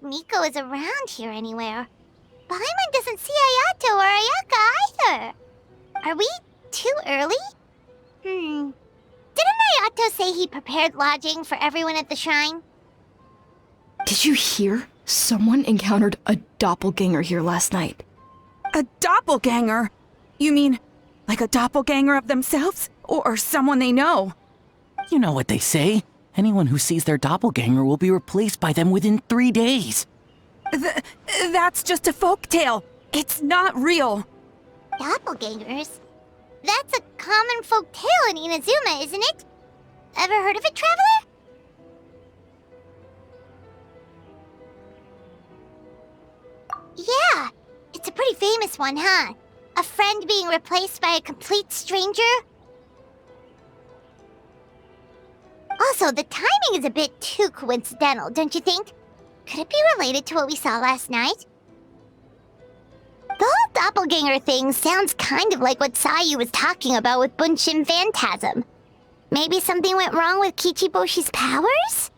like Miko is around here anywhere. Paimon doesn't see Ayato or Ayaka either. Are we too early? Didn't Ayato say he prepared lodging for everyone at the shrine? Did you hear? Someone encountered a doppelganger here last night. A doppelganger? You mean, like a doppelganger of themselves? Or someone they know? You know what they say. Anyone who sees their doppelganger will be replaced by them within 3 days. That's just a folktale. It's not real. Doppelgangers? That's a common folk tale in Inazuma, isn't it? Ever heard of it, Traveler? Yeah, it's a pretty famous one, huh? A friend being replaced by a complete stranger? Also, the timing is a bit too coincidental, don't you think? Could it be related to what we saw last night? The whole doppelganger thing sounds kind of like what Sayu was talking about with Bunshin Phantasm. Maybe something went wrong with Kichiboshi's powers?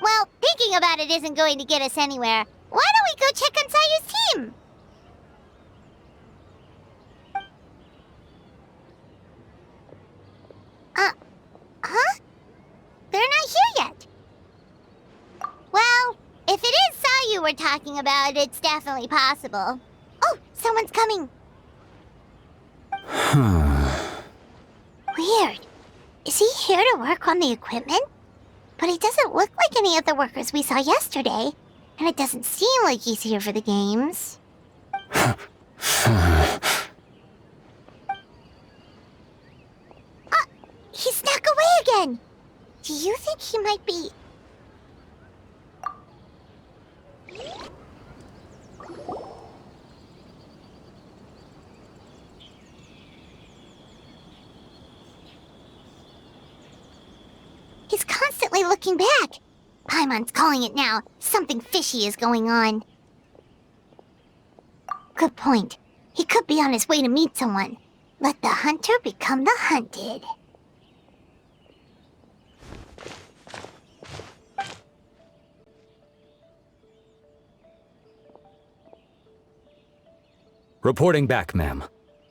Well, thinking about it isn't going to get us anywhere. Why don't we go check on Sayu's team? Huh? They're not here yet. Well, if it is Sayu we're talking about, it's definitely possible. Oh, someone's coming. Weird. Is he here to work on the equipment? But he doesn't look like any of the workers we saw yesterday. And it doesn't seem like he's here for the games. He snuck away again! Do you think he might be... He's constantly looking back. Paimon's calling it now. Something fishy is going on. Good point. He could be on his way to meet someone. Let the hunter become the hunted. Reporting back, ma'am.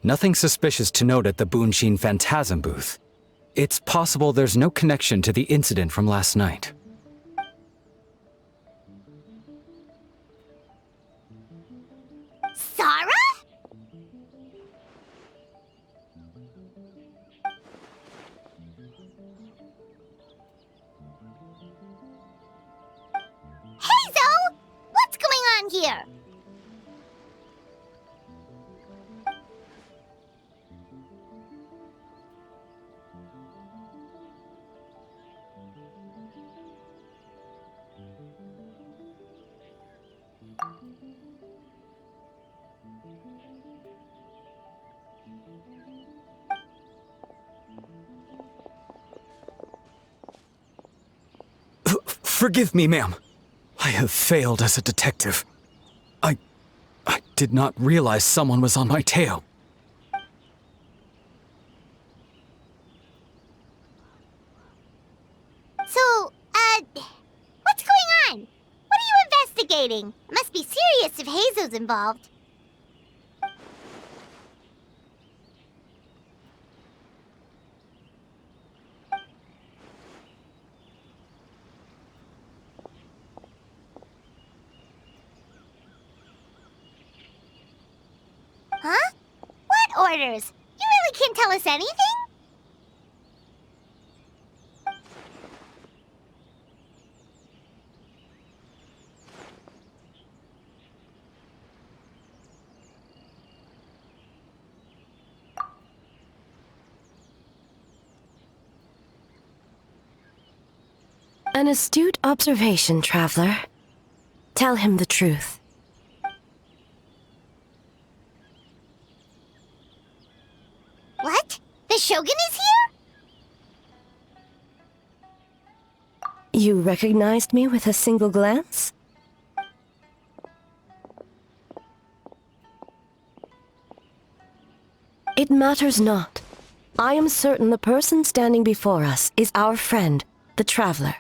Nothing suspicious to note at the Bunshin Phantasm booth. It's possible there's no connection to the incident from last night. Sarah? Hey, Zoe! What's going on here? Forgive me, ma'am. I have failed as a detective. I did not realize someone was on my tail. So, what's going on? What are you investigating? Must be serious if Heizo's involved. Huh? What orders? You really can't tell us anything? An astute observation, Traveler. Tell him the truth. What? The Shogun is here? You recognized me with a single glance? It matters not. I am certain the person standing before us is our friend, the Traveler.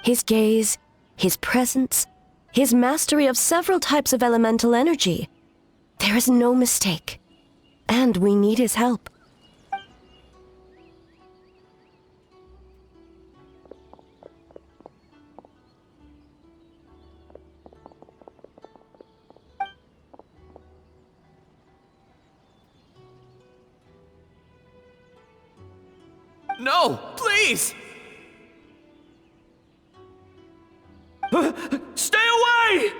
His gaze, his presence, his mastery of several types of elemental energy. There is no mistake. And we need his help. No, please! Stay away!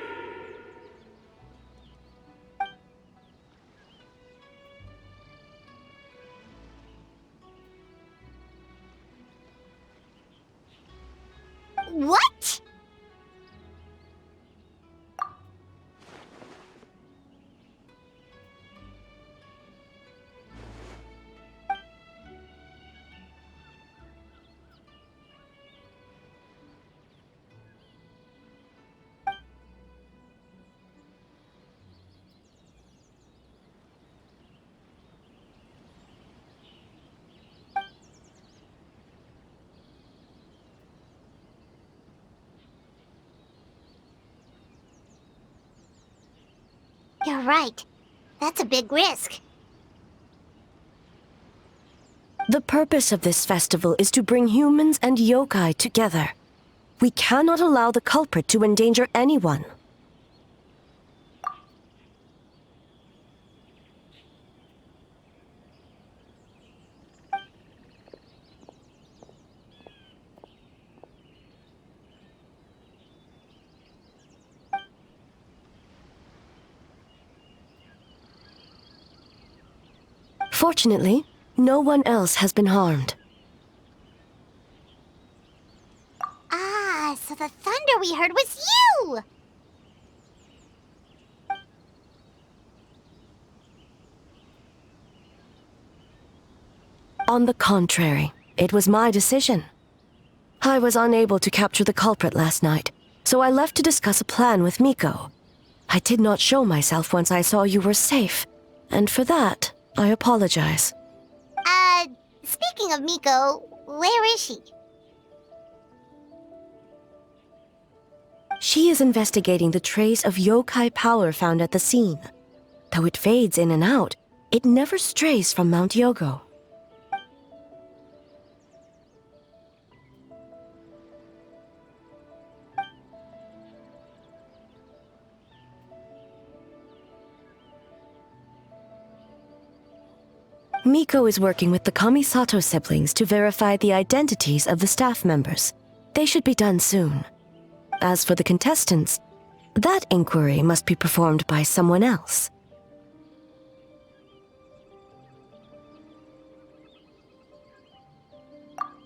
What? You're right. That's a big risk. The purpose of this festival is to bring humans and yokai together. We cannot allow the culprit to endanger anyone. Fortunately, no one else has been harmed. Ah, so the thunder we heard was you! On the contrary, it was my decision. I was unable to capture the culprit last night, so I left to discuss a plan with Miko. I did not show myself once I saw you were safe, and for that, I apologize. Speaking of Miko, where is she? She is investigating the trace of yokai power found at the scene. Though it fades in and out, it never strays from Mount Yogo. Miko is working with the Kamisato siblings to verify the identities of the staff members. They should be done soon. As for the contestants, that inquiry must be performed by someone else.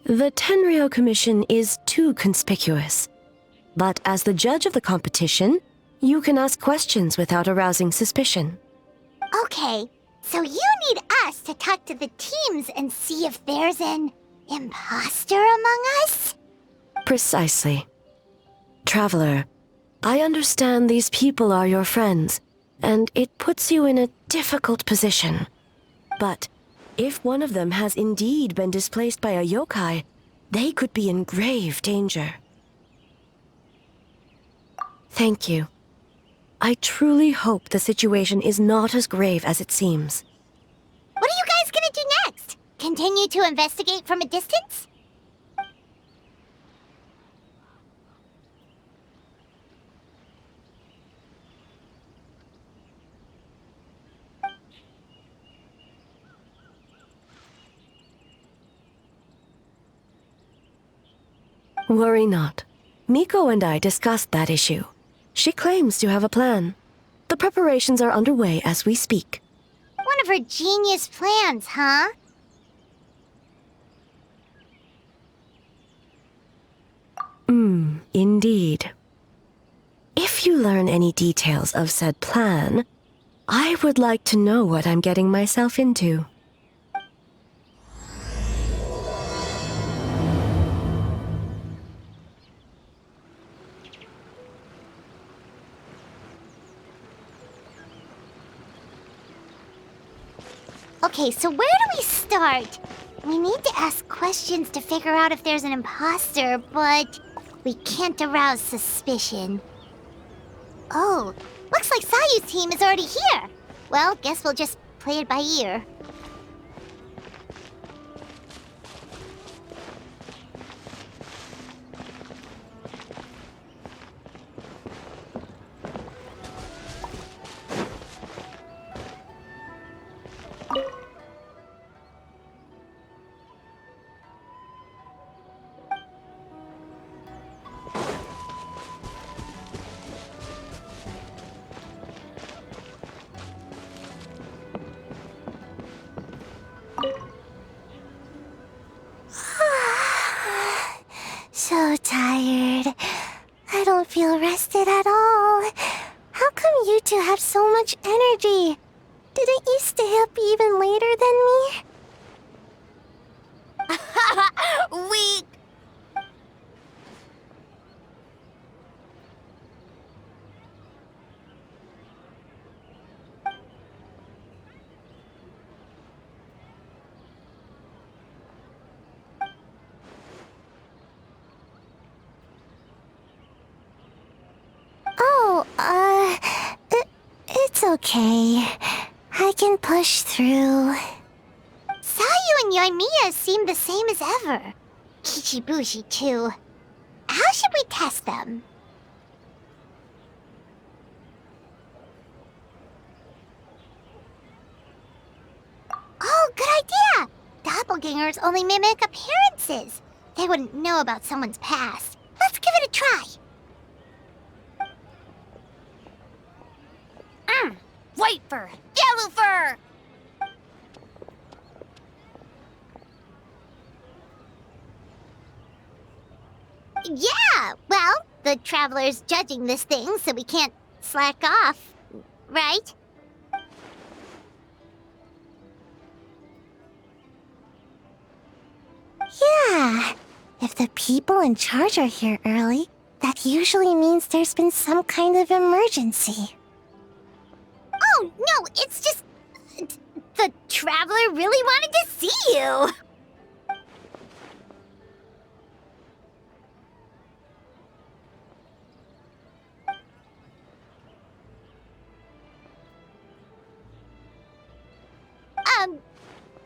The Tenryo Commission is too conspicuous. But as the judge of the competition, you can ask questions without arousing suspicion. Okay, so you need us to talk to the teams and see if there's an imposter among us? Precisely. Traveler, I understand these people are your friends, and it puts you in a difficult position. But if one of them has indeed been displaced by a yokai, they could be in grave danger. Thank you. I truly hope the situation is not as grave as it seems. What are you guys gonna do next? Continue to investigate from a distance? Worry not. Miko and I discussed that issue. She claims to have a plan. The preparations are underway as we speak. One of her genius plans, huh? Indeed. If you learn any details of said plan, I would like to know what I'm getting myself into. Okay, so where do we start? We need to ask questions to figure out if there's an imposter, but we can't arouse suspicion. Oh, looks like Sayu's team is already here. Well, guess we'll just play it by ear. So tired. I don't feel rested at all. How come you two have so much energy? Didn't you stay up even later than me? Weak. Oh, it's okay. I can push through. Sayu and Yoimiya seem the same as ever. Kichibushi, too. How should we test them? Oh, good idea! Doppelgangers only mimic appearances. They wouldn't know about someone's past. Let's give it a try. White fur, yellow fur! Yeah, well, the Traveler's judging this thing, so we can't slack off, right? Yeah, if the people in charge are here early, that usually means there's been some kind of emergency. Oh, no, it's just... the Traveler really wanted to see you!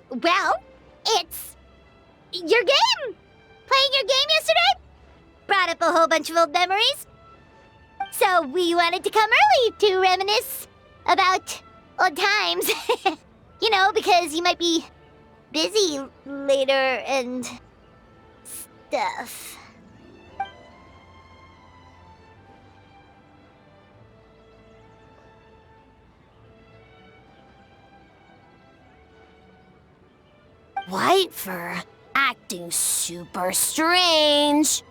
Well, it's... your game! Playing your game yesterday? Brought up a whole bunch of old memories. So we wanted to come early to reminisce about old times. You know, because you might be busy later and stuff. White fur acting super strange.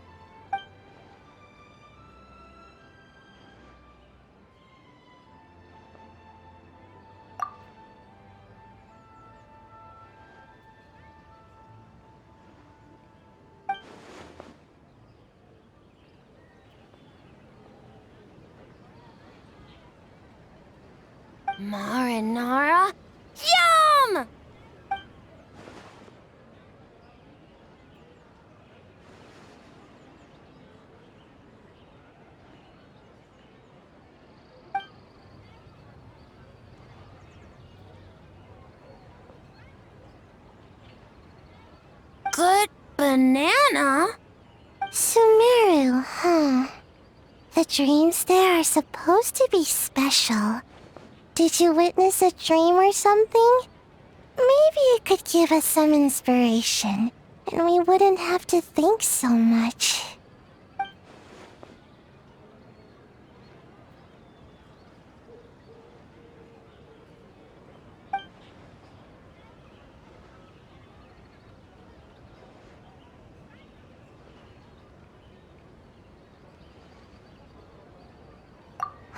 Marinara? Yum! Good banana? Sumeru, huh? The dreams there are supposed to be special. Did you witness a dream or something? Maybe it could give us some inspiration, and we wouldn't have to think so much.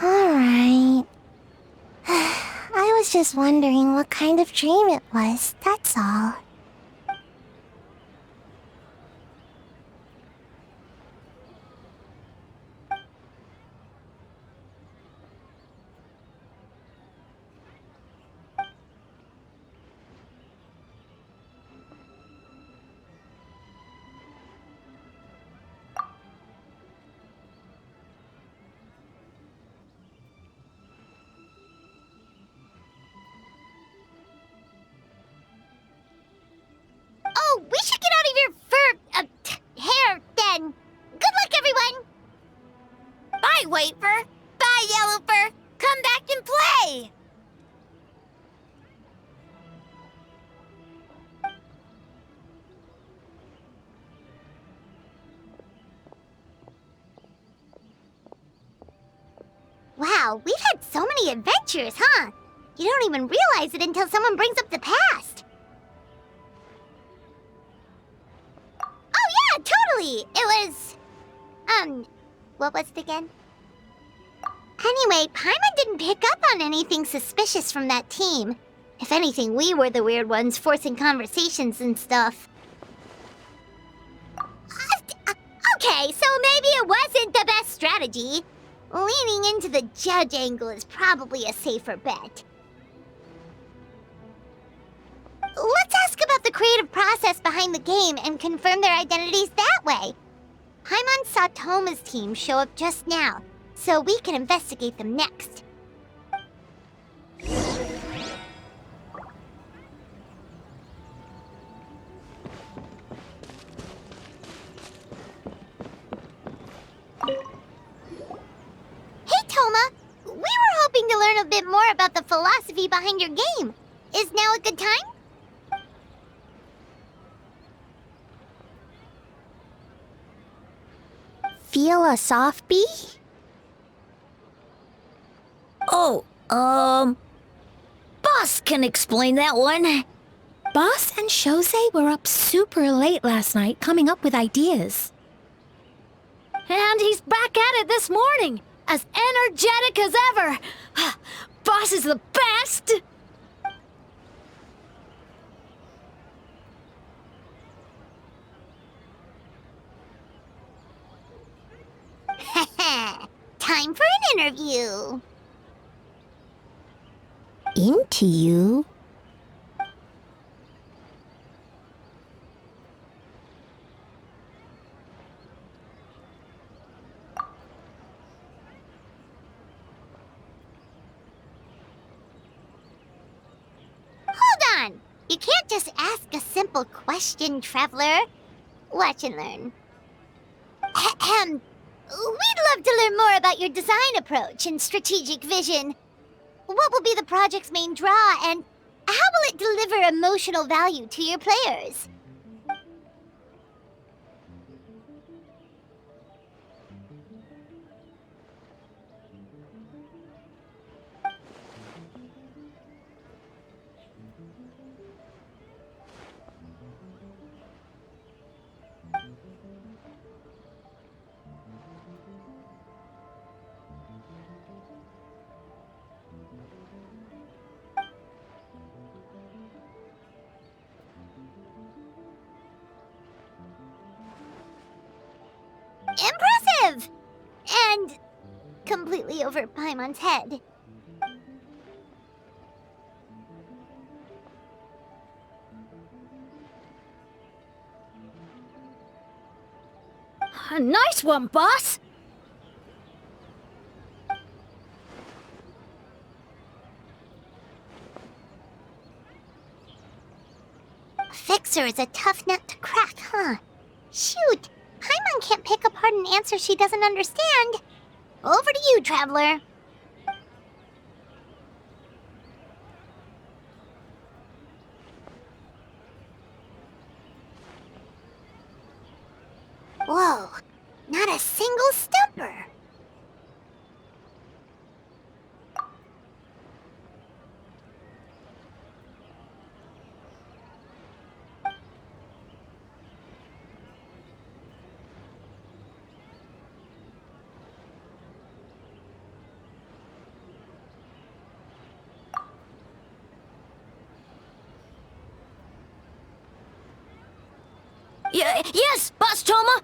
Alright. I was just wondering what kind of dream it was, that's all. Bye, Wafer! Bye, Yellowfur! Come back and play! Wow, we've had so many adventures, huh? You don't even realize it until someone brings up the past. Oh yeah, totally! It was... what was it again? Anyway, Paimon didn't pick up on anything suspicious from that team. If anything, we were the weird ones forcing conversations and stuff. Okay, so maybe it wasn't the best strategy. Leaning into the judge angle is probably a safer bet. Let's ask about the creative process behind the game and confirm their identities that way. Paimon saw Toma's team show up just now, so we can investigate them next. Hey, Toma! We were hoping to learn a bit more about the philosophy behind your game. Is now a good time? Feel a soft bee? Oh, Boss can explain that one. Boss and Shosei were up super late last night coming up with ideas. And he's back at it this morning, as energetic as ever. Boss is the best! Time for an interview. Into you? Hold on! You can't just ask a simple question, Traveler. Watch and learn. Ahem. We'd love to learn more about your design approach and strategic vision. What will be the project's main draw, and how will it deliver emotional value to your players? Impressive! And completely over Paimon's head. Nice one, boss! Fixer is a tough nut to crack, huh? Shoot! Paimon can't pick apart an answer she doesn't understand. Over to you, Traveler. Whoa, not a single stumper. Yes, Boss Toma!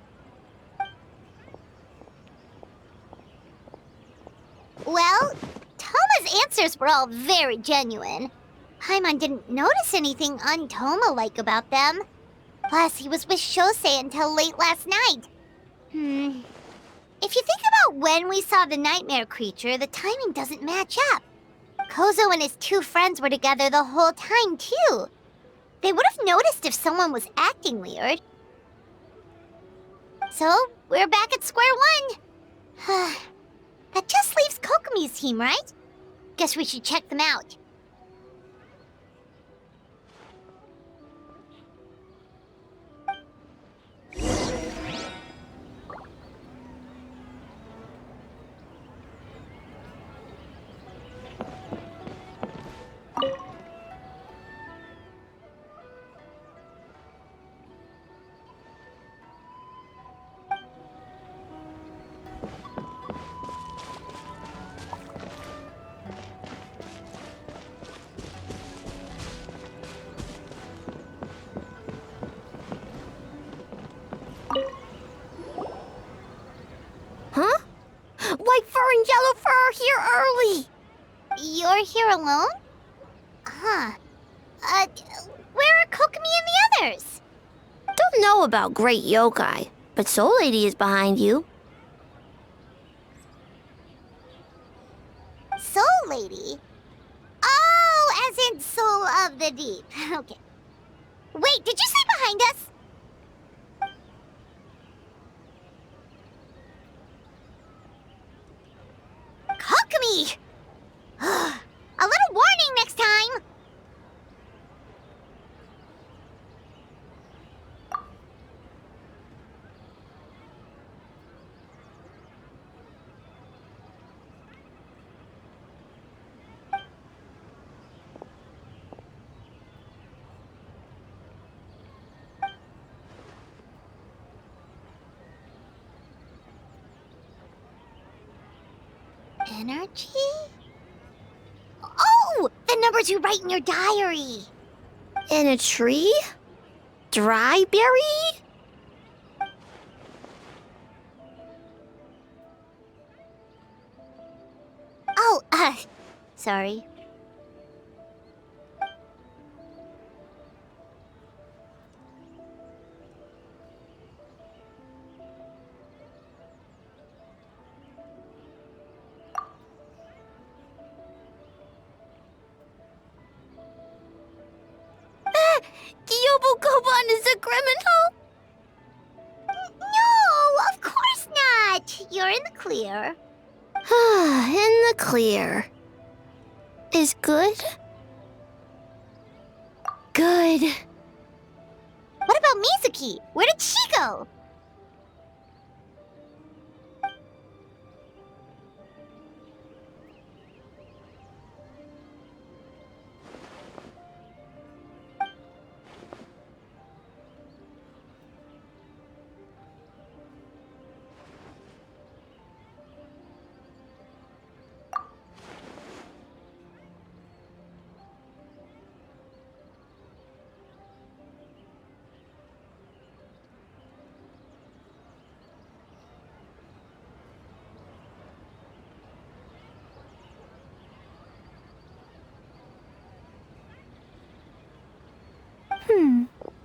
Well, Toma's answers were all very genuine. Paimon didn't notice anything un-Toma-like about them. Plus, he was with Shosei until late last night. If you think about when we saw the nightmare creature, the timing doesn't match up. Kozo and his two friends were together the whole time, too. They would have noticed if someone was acting weird. So, we're back at square one. That just leaves Kokomi's team, right? Guess we should check them out. Huh? White fur and yellow fur are here early! You're here alone? Huh. Where are Kokomi and the others? Don't know about great yokai, but Soul Lady is behind you. Soul Lady? Oh, as in Soul of the Deep. Okay. Wait, did you say behind us? Kokomi! A little warning next time! Energy? Oh! The numbers you write in your diary! In a tree? Dry berry? Oh, sorry. Gyobu-Koban is a criminal? No, of course not! You're in the clear. In the clear. Is good? Good. What about Mizuki? Where did she go?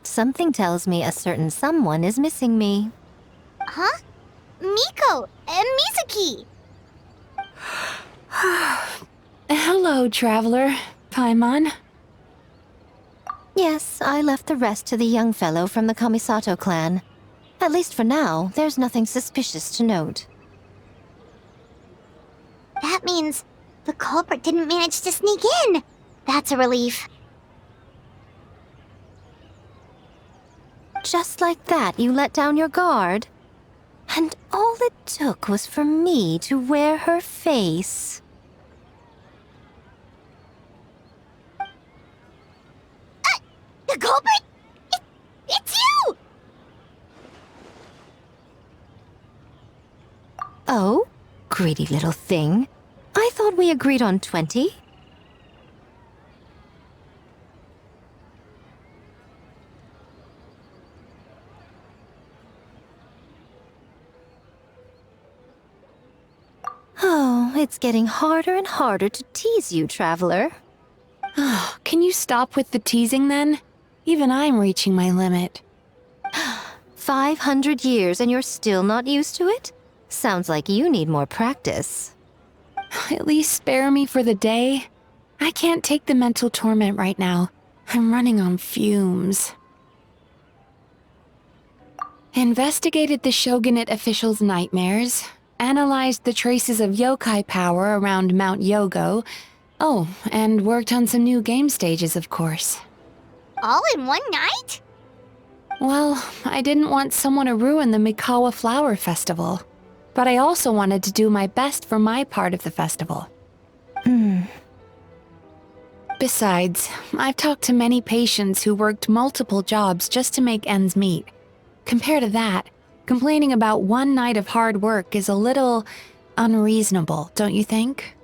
Something tells me a certain someone is missing me. Huh? Miko and Mizuki! Hello, traveler. Paimon. Yes, I left the rest to the young fellow from the Kamisato clan. At least for now, there's nothing suspicious to note. That means the culprit didn't manage to sneak in. That's a relief. Just like that, you let down your guard? And all it took was for me to wear her face. The culprit? It's you! Oh? Greedy little thing. I thought we agreed on 20. Oh, it's getting harder and harder to tease you, traveler. Oh, can you stop with the teasing then? Even I'm reaching my limit. 500 years and you're still not used to it? Sounds like you need more practice. At least spare me for the day. I can't take the mental torment right now. I'm running on fumes. Investigated the Shogunate officials' nightmares. analyzed the traces of yokai power around Mount Yogo. Oh, and worked on some new game stages, of course. All in one night? Well, I didn't want someone to ruin the Mikawa Flower Festival. But I also wanted to do my best for my part of the festival. Besides, I've talked to many patients who worked multiple jobs just to make ends meet. Compared to that, complaining about one night of hard work is a little unreasonable, don't you think?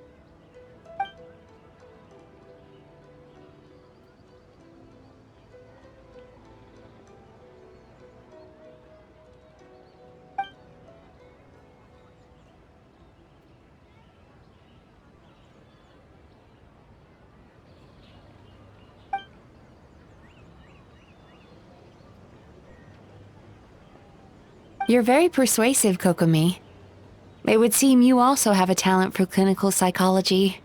You're very persuasive, Kokomi. It would seem you also have a talent for clinical psychology.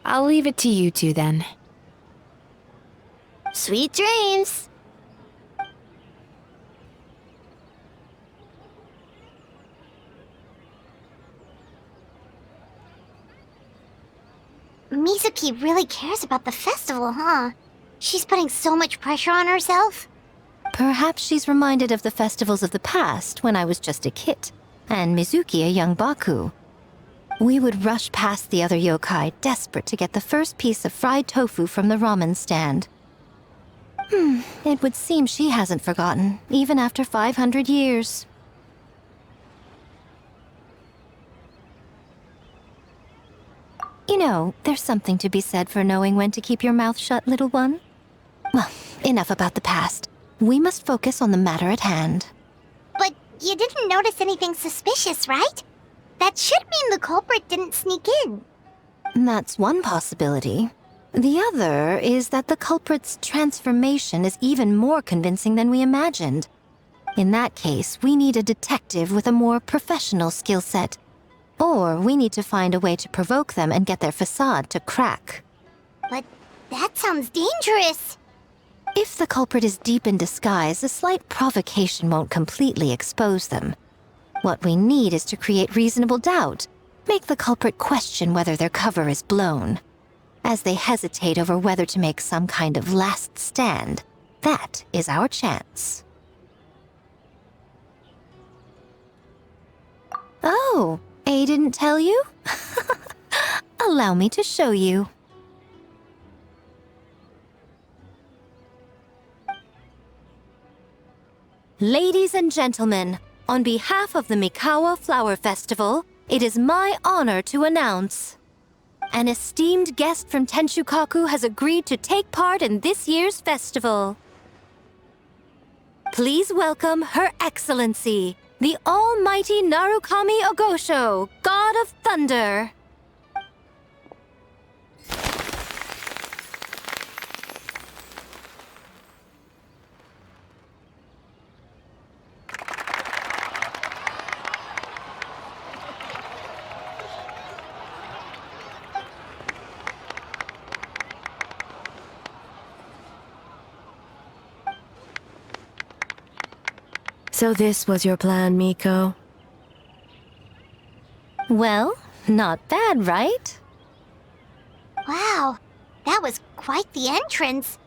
I'll leave it to you two then. Sweet dreams. Mizuki really cares about the festival, huh? She's putting so much pressure on herself. Perhaps she's reminded of the festivals of the past when I was just a kid, and Mizuki a young Baku. We would rush past the other yokai, desperate to get the first piece of fried tofu from the ramen stand. It would seem she hasn't forgotten, even after 500 years. You know, there's something to be said for knowing when to keep your mouth shut, little one. Well, enough about the past. We must focus on the matter at hand. But you didn't notice anything suspicious, right? That should mean the culprit didn't sneak in. That's one possibility. The other is that the culprit's transformation is even more convincing than we imagined. In that case, we need a detective with a more professional skill set. Or we need to find a way to provoke them and get their facade to crack. But that sounds dangerous. If the culprit is deep in disguise, a slight provocation won't completely expose them. What we need is to create reasonable doubt. Make the culprit question whether their cover is blown. As they hesitate over whether to make some kind of last stand, that is our chance. Oh, A didn't tell you? Allow me to show you. Ladies and gentlemen, on behalf of the Mikawa Flower Festival, it is my honor to announce an esteemed guest from Tenshukaku has agreed to take part in this year's festival. Please welcome Her Excellency, the Almighty Narukami Ogosho, God of Thunder. So this was your plan, Miko? Well, not bad, right? Wow, that was quite the entrance.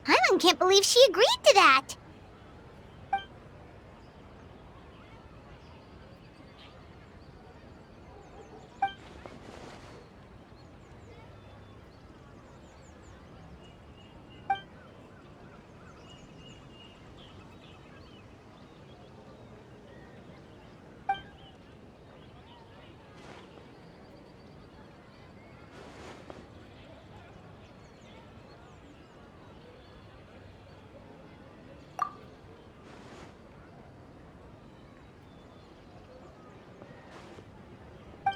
Hyman can't believe she agreed to that.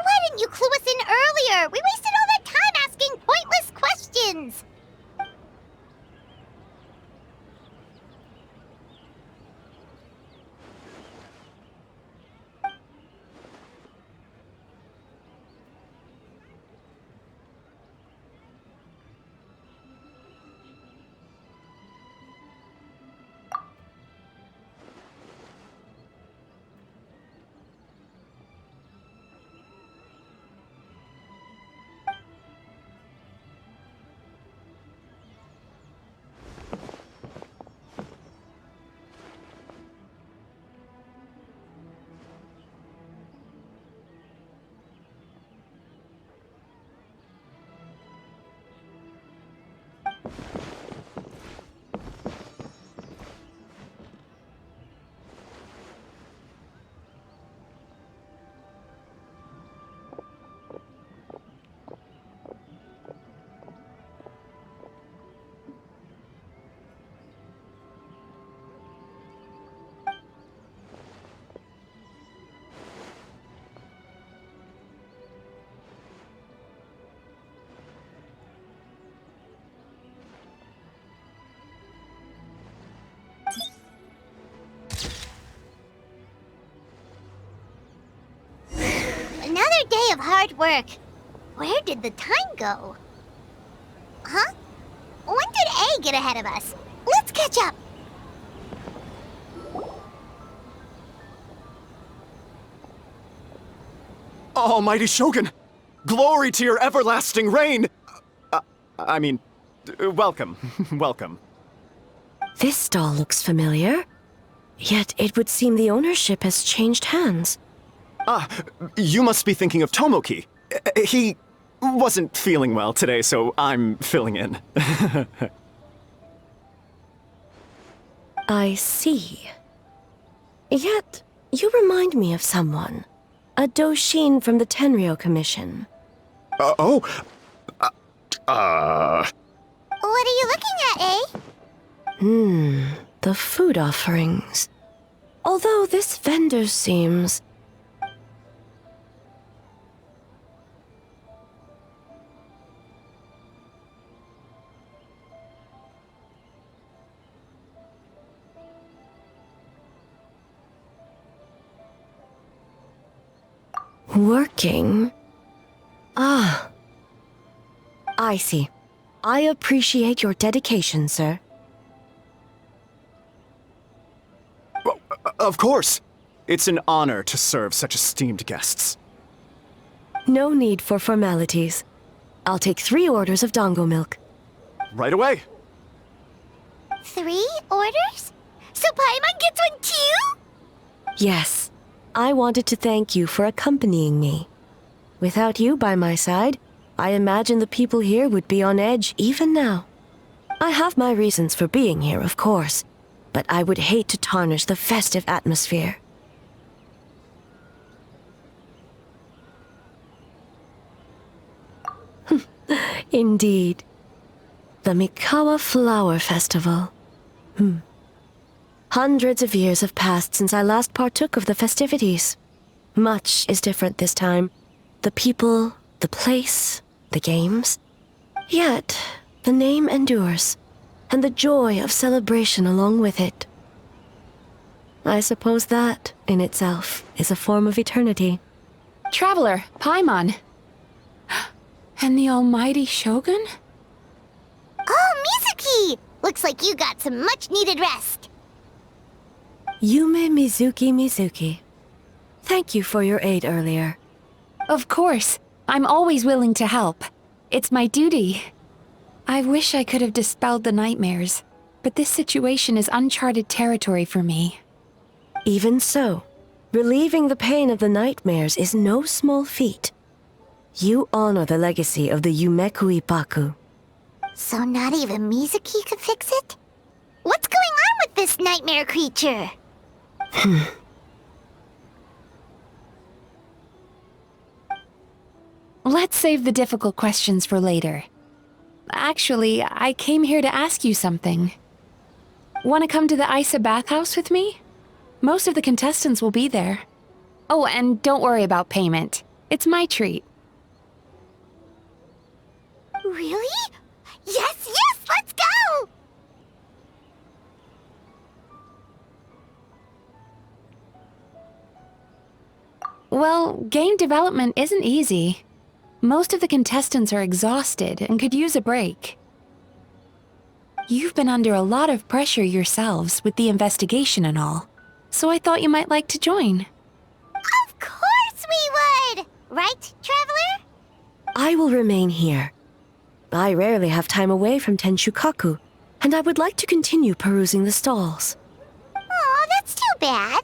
Why didn't you clue us in earlier? We wasted all that time asking pointless questions. Another day of hard work. Where did the time go? Huh? When did A get ahead of us? Let's catch up. Almighty Shogun! Glory to your everlasting reign! Welcome. Welcome. This stall looks familiar. Yet it would seem the ownership has changed hands. You must be thinking of Tomoki. He wasn't feeling well today, so I'm filling in. I see. Yet, you remind me of someone. A Doshin from the Tenryo Commission. Oh? What are you looking at, eh? The food offerings. Although this vendor seems... working? Ah. I see. I appreciate your dedication, sir. Of course. It's an honor to serve such esteemed guests. No need for formalities. I'll take 3 orders of dango milk. Right away. 3 orders? So Paimon gets one too? Yes. I wanted to thank you for accompanying me. Without you by my side, I imagine the people here would be on edge even now. I have my reasons for being here, of course, but I would hate to tarnish the festive atmosphere. Indeed. The Mikawa Flower Festival. Hundreds of years have passed since I last partook of the festivities. Much is different this time. The people, the place, the games. Yet, the name endures, and the joy of celebration along with it. I suppose that, in itself, is a form of eternity. Traveler, Paimon. And the almighty Shogun? Oh, Mizuki! Looks like you got some much-needed rest. Yume Mizuki. Thank you for your aid earlier. Of course. I'm always willing to help. It's my duty. I wish I could have dispelled the nightmares, but this situation is uncharted territory for me. Even so, relieving the pain of the nightmares is no small feat. You honor the legacy of the Yumekui Baku. So not even Mizuki could fix it? What's going on with this nightmare creature? Let's save the difficult questions for later. Actually, I came here to ask you something. Want to come to the Isa bathhouse with me? Most of the contestants will be there. Oh, and don't worry about payment. It's my treat. Really? Yes, let's go! Well, game development isn't easy. Most of the contestants are exhausted and could use a break. You've been under a lot of pressure yourselves with the investigation and all, so I thought you might like to join. Of course we would! Right, Traveler? I will remain here. I rarely have time away from Tenshukaku, and I would like to continue perusing the stalls. Aw, that's too bad.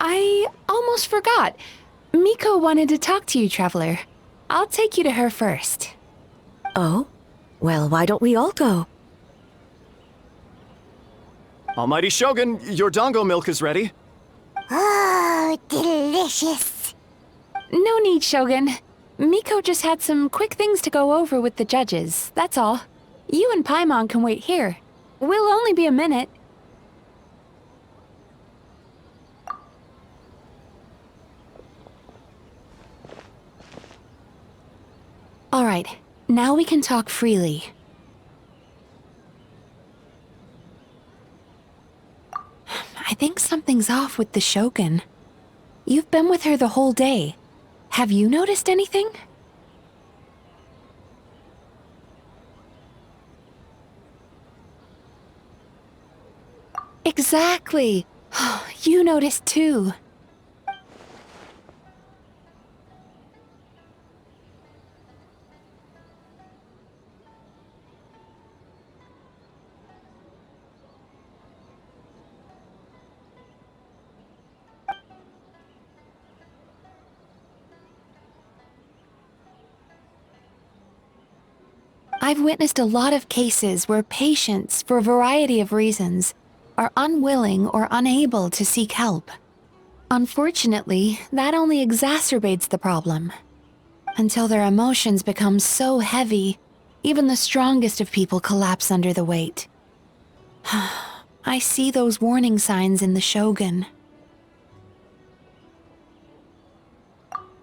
I almost forgot. Miko wanted to talk to you, Traveler. I'll take you to her first. Oh? Well, why don't we all go? Almighty Shogun, your dango milk is ready. Oh, delicious. No need, Shogun. Miko just had some quick things to go over with the judges, that's all. You and Paimon can wait here. We'll only be a minute. All right, now we can talk freely. think something's off with the Shogun. You've been with her the whole day. Have you noticed anything? Exactly. You noticed too. I've witnessed a lot of cases where patients, for a variety of reasons, are unwilling or unable to seek help. Unfortunately, that only exacerbates the problem. Until their emotions become so heavy, even the strongest of people collapse under the weight. I see those warning signs in the Shogun.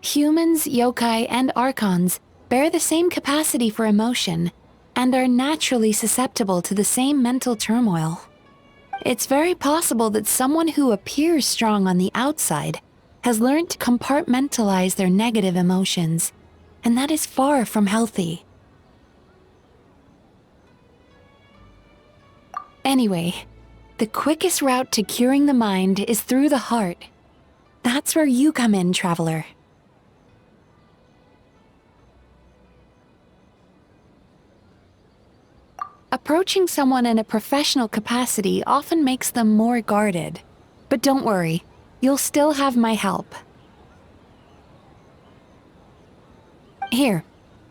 Humans, yokai, and archons bear the same capacity for emotion and are naturally susceptible to the same mental turmoil. It's very possible that someone who appears strong on the outside has learned to compartmentalize their negative emotions, and that is far from healthy. Anyway, the quickest route to curing the mind is through the heart. That's where you come in, traveler. Approaching someone in a professional capacity often makes them more guarded. But don't worry, you'll still have my help. Here,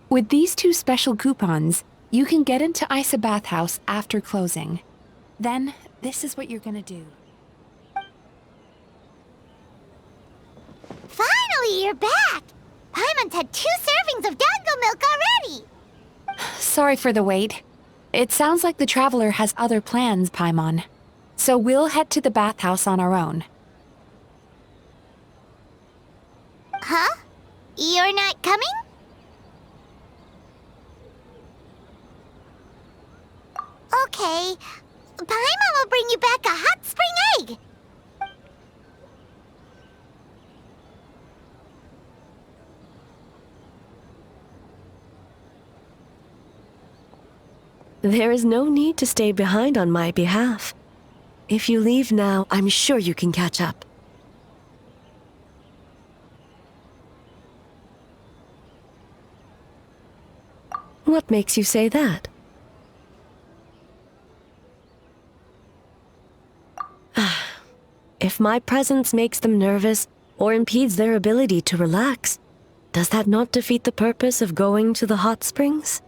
with these 2 special coupons, you can get into Isa Bathhouse after closing. Then, this is what you're gonna do. Finally, you're back! Paimon's had 2 servings of dango milk already! Sorry for the wait. It sounds like the traveler has other plans, Paimon. So we'll head to the bathhouse on our own. Huh? You're not coming? Okay. Paimon will bring you back a hot spring egg! There is no need to stay behind on my behalf. If you leave now, I'm sure you can catch up. What makes you say that? If my presence makes them nervous or impedes their ability to relax, does that not defeat the purpose of going to the hot springs?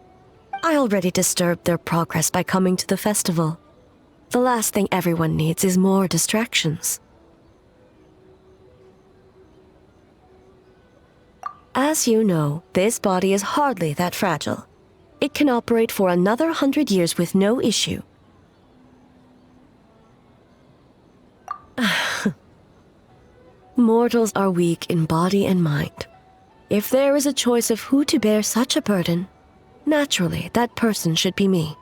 I already disturbed their progress by coming to the festival. The last thing everyone needs is more distractions. As you know, this body is hardly that fragile. It can operate for another 100 years with no issue. Mortals are weak in body and mind. If there is a choice of who to bear such a burden, naturally, that person should be me.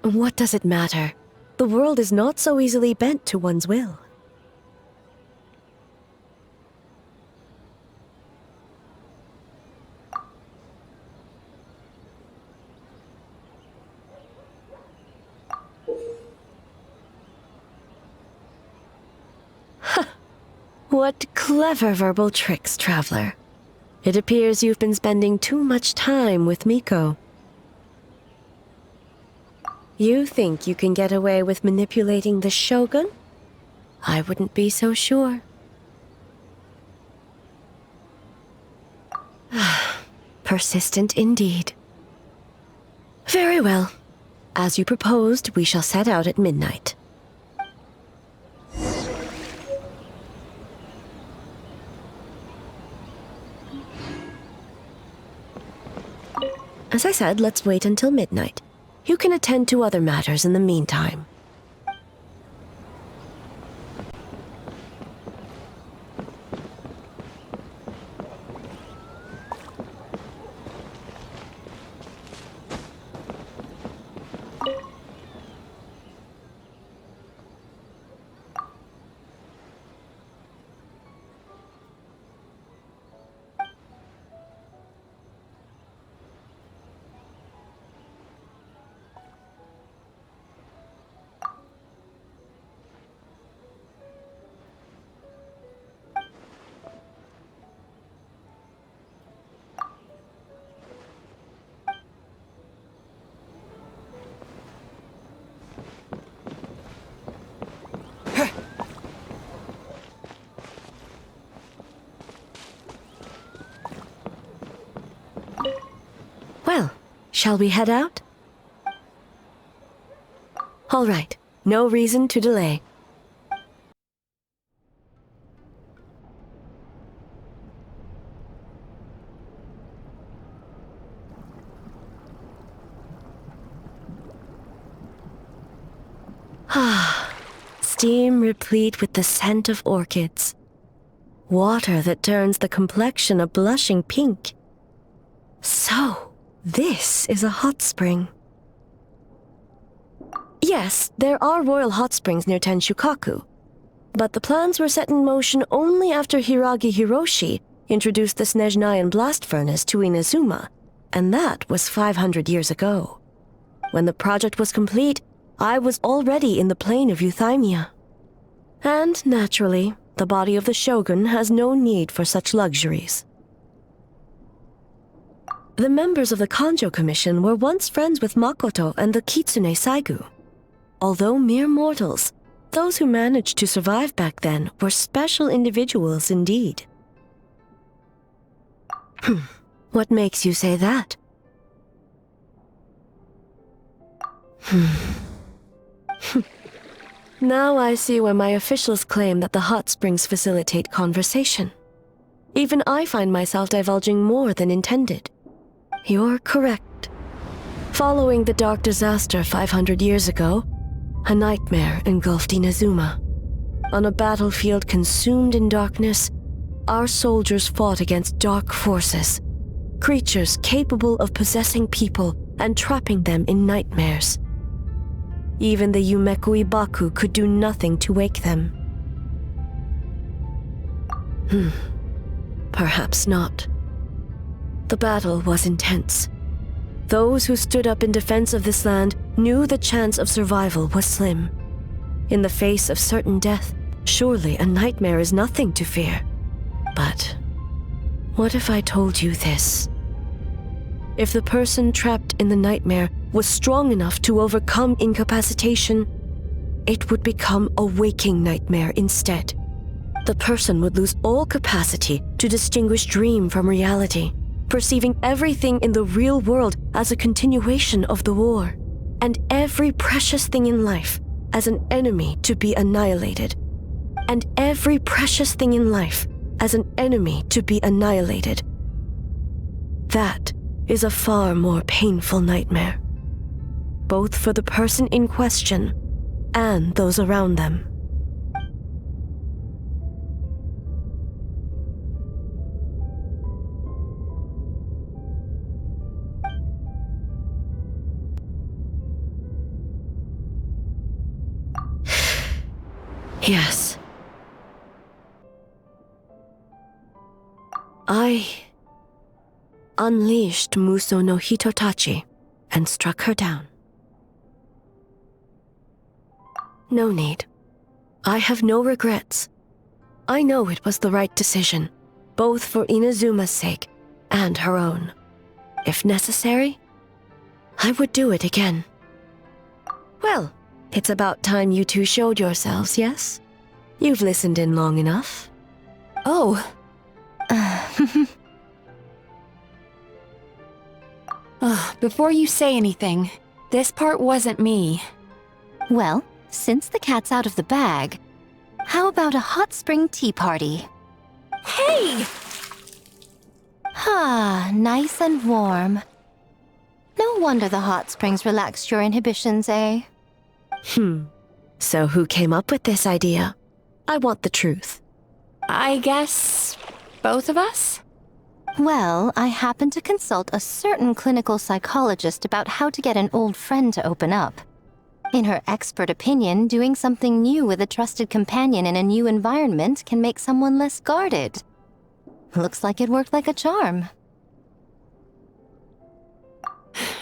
What does it matter? The world is not so easily bent to one's will. What clever verbal tricks, traveler. It appears you've been spending too much time with Miko. You think you can get away with manipulating the Shogun? I wouldn't be so sure. Persistent indeed. Very well. As you proposed, we shall set out at midnight. As I said, let's wait until midnight. You can attend to other matters in the meantime. Shall we head out? All right, no reason to delay. Steam replete with the scent of orchids. Water that turns the complexion a blushing pink. So, this is a hot spring. Yes, there are royal hot springs near Tenshukaku, but the plans were set in motion only after Hiragi Hiroshi introduced the Snezhnayan blast furnace to Inazuma, and that was 500 years ago. When the project was complete, I was already in the plain of Euthymia. And, naturally, the body of the shogun has no need for such luxuries. The members of the Kanjo Commission were once friends with Makoto and the Kitsune Saigu. Although mere mortals, those who managed to survive back then were special individuals indeed. What makes you say that? Now I see why my officials claim that the hot springs facilitate conversation. Even I find myself divulging more than intended. You're correct. Following the dark disaster 500 years ago, a nightmare engulfed Inazuma. On a battlefield consumed in darkness, our soldiers fought against dark forces, creatures capable of possessing people and trapping them in nightmares. Even the Yumekui Baku could do nothing to wake them. Perhaps not. The battle was intense. Those who stood up in defense of this land knew the chance of survival was slim. In the face of certain death, surely a nightmare is nothing to fear. But what if I told you this? If the person trapped in the nightmare was strong enough to overcome incapacitation, it would become a waking nightmare instead. The person would lose all capacity to distinguish dream from reality, perceiving everything in the real world as a continuation of the war, and every precious thing in life as an enemy to be annihilated, and every precious thing in life as an enemy to be annihilated. That is a far more painful nightmare, both for the person in question and those around them. Yes. I unleashed Muso no Hitotachi and struck her down. No need. I have no regrets. I know it was the right decision, both for Inazuma's sake and her own. If necessary, I would do it again. Well, it's about time you two showed yourselves, yes? You've listened in long enough. Oh. Before you say anything, this part wasn't me. Well, since the cat's out of the bag, how about a hot spring tea party? Hey! Nice and warm. No wonder the hot springs relaxed your inhibitions, eh? So who came up with this idea? I want the truth. I guess both of us? Well, I happened to consult a certain clinical psychologist about how to get an old friend to open up. In her expert opinion, doing something new with a trusted companion in a new environment can make someone less guarded. Looks like it worked like a charm.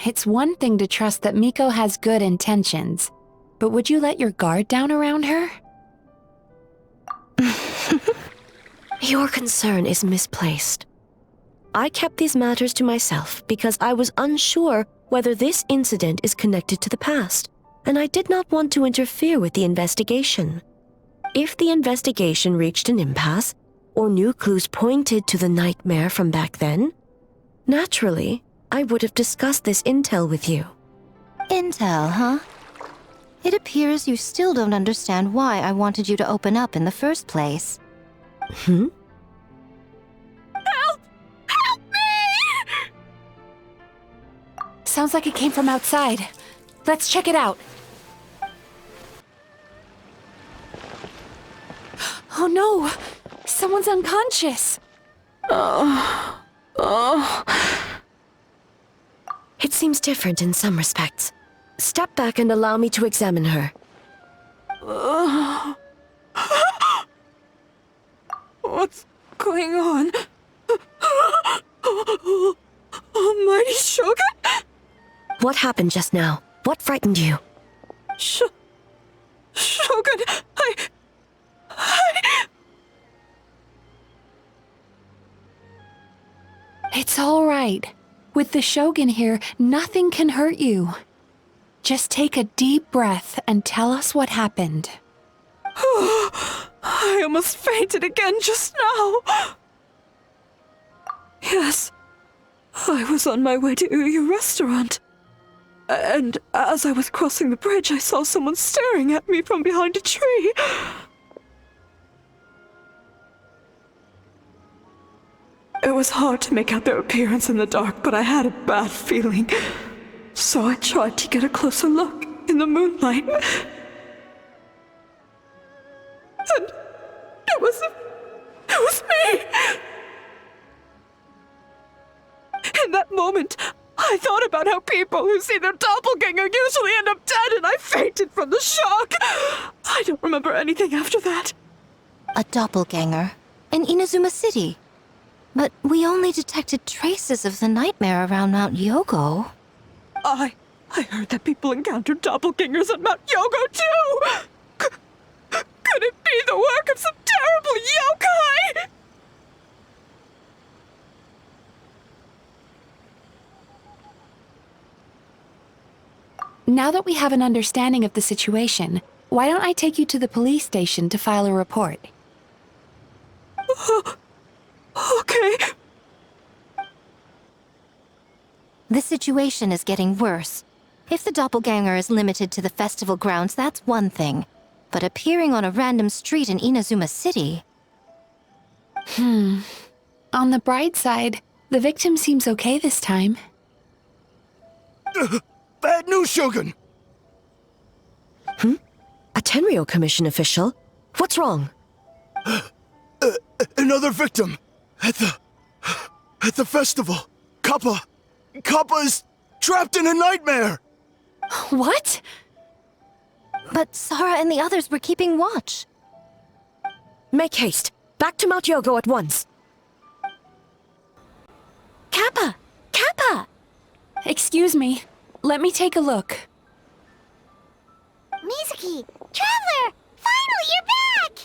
It's one thing to trust that Miko has good intentions, but would you let your guard down around her? Your concern is misplaced. I kept these matters to myself because I was unsure whether this incident is connected to the past, and I did not want to interfere with the investigation. If the investigation reached an impasse, or new clues pointed to the nightmare from back then, naturally, I would have discussed this intel with you. Intel, huh? It appears you still don't understand why I wanted you to open up in the first place. Hmm? Help me! Sounds like it came from outside. Let's check it out. Oh no! Someone's unconscious! It seems different in some respects. Step back and allow me to examine her. What's going on? Almighty Shogun? What happened just now? What frightened you? Shogun, It's all right. With the Shogun here, nothing can hurt you. Just take a deep breath and tell us what happened. I almost fainted again just now. Yes, I was on my way to your restaurant. And as I was crossing the bridge, I saw someone staring at me from behind a tree. It was hard to make out their appearance in the dark, but I had a bad feeling. So I tried to get a closer look in the moonlight. And it was me! In that moment, I thought about how people who see their doppelganger usually end up dead, and I fainted from the shock. I don't remember anything after that. A doppelganger? In Inazuma City? But we only detected traces of the nightmare around Mount Yogo. I heard that people encountered doppelgangers at Mount Yogo too! Could it be the work of some terrible yokai? Now that we have an understanding of the situation, why don't I take you to the police station to file a report? Okay. The situation is getting worse. If the doppelganger is limited to the festival grounds, that's one thing. But appearing on a random street in Inazuma City... On the bright side, the victim seems okay this time. Bad news, Shogun! A Tenryo Commission official? What's wrong? Another victim! At the festival! Kappa is trapped in a nightmare! What? But Sara and the others were keeping watch. Make haste. Back to Mount Yogo at once. Kappa! Kappa! Excuse me. Let me take a look. Mizuki! Traveler! Finally, you're back!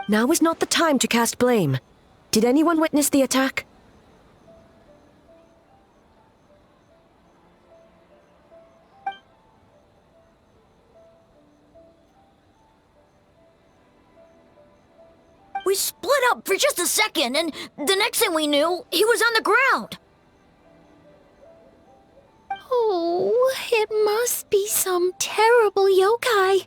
Now is not the time to cast blame. Did anyone witness the attack? We split up for just a second, and the next thing we knew, he was on the ground. Oh, it must be some terrible yokai.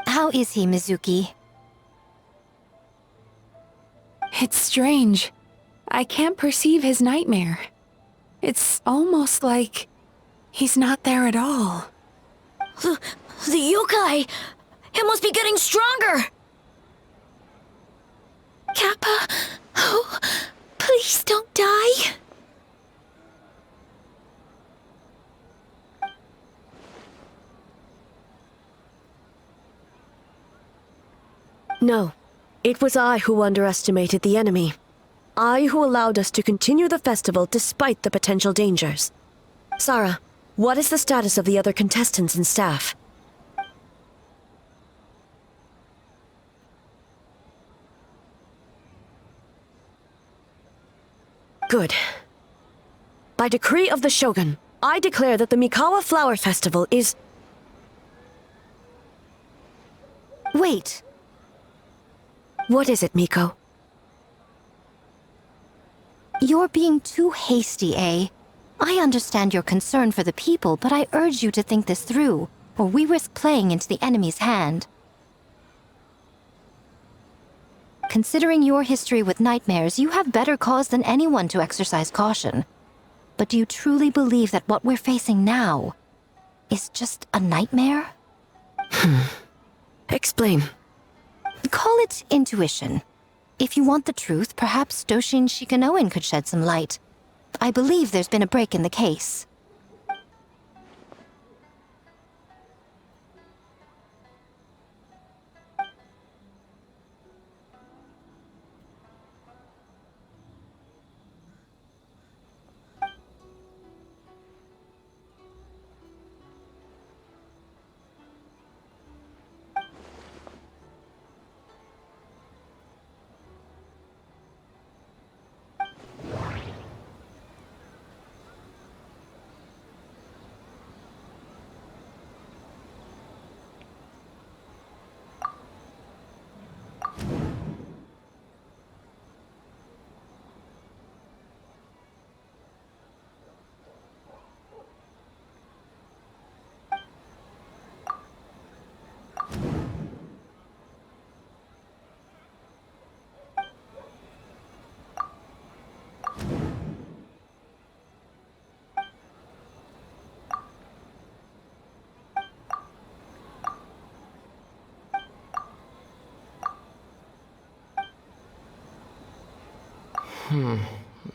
How is he, Mizuki? It's strange. I can't perceive his nightmare. It's almost like he's not there at all. The yokai! It must be getting stronger! Kappa! Oh, please don't die! No. It was I who underestimated the enemy. I who allowed us to continue the festival despite the potential dangers. Sara, What is the status of the other contestants and staff? Good. By decree of the Shogun, I declare that the Mikawa Flower Festival is... Wait. What is it, Miko? You're being too hasty, eh? I understand your concern for the people, but I urge you to think this through, or we risk playing into the enemy's hand. Considering your history with nightmares, you have better cause than anyone to exercise caution. But do you truly believe that what we're facing now is just a nightmare? Explain. Call it intuition. If you want the truth, perhaps Doshin Shikanoin could shed some light. I believe there's been a break in the case.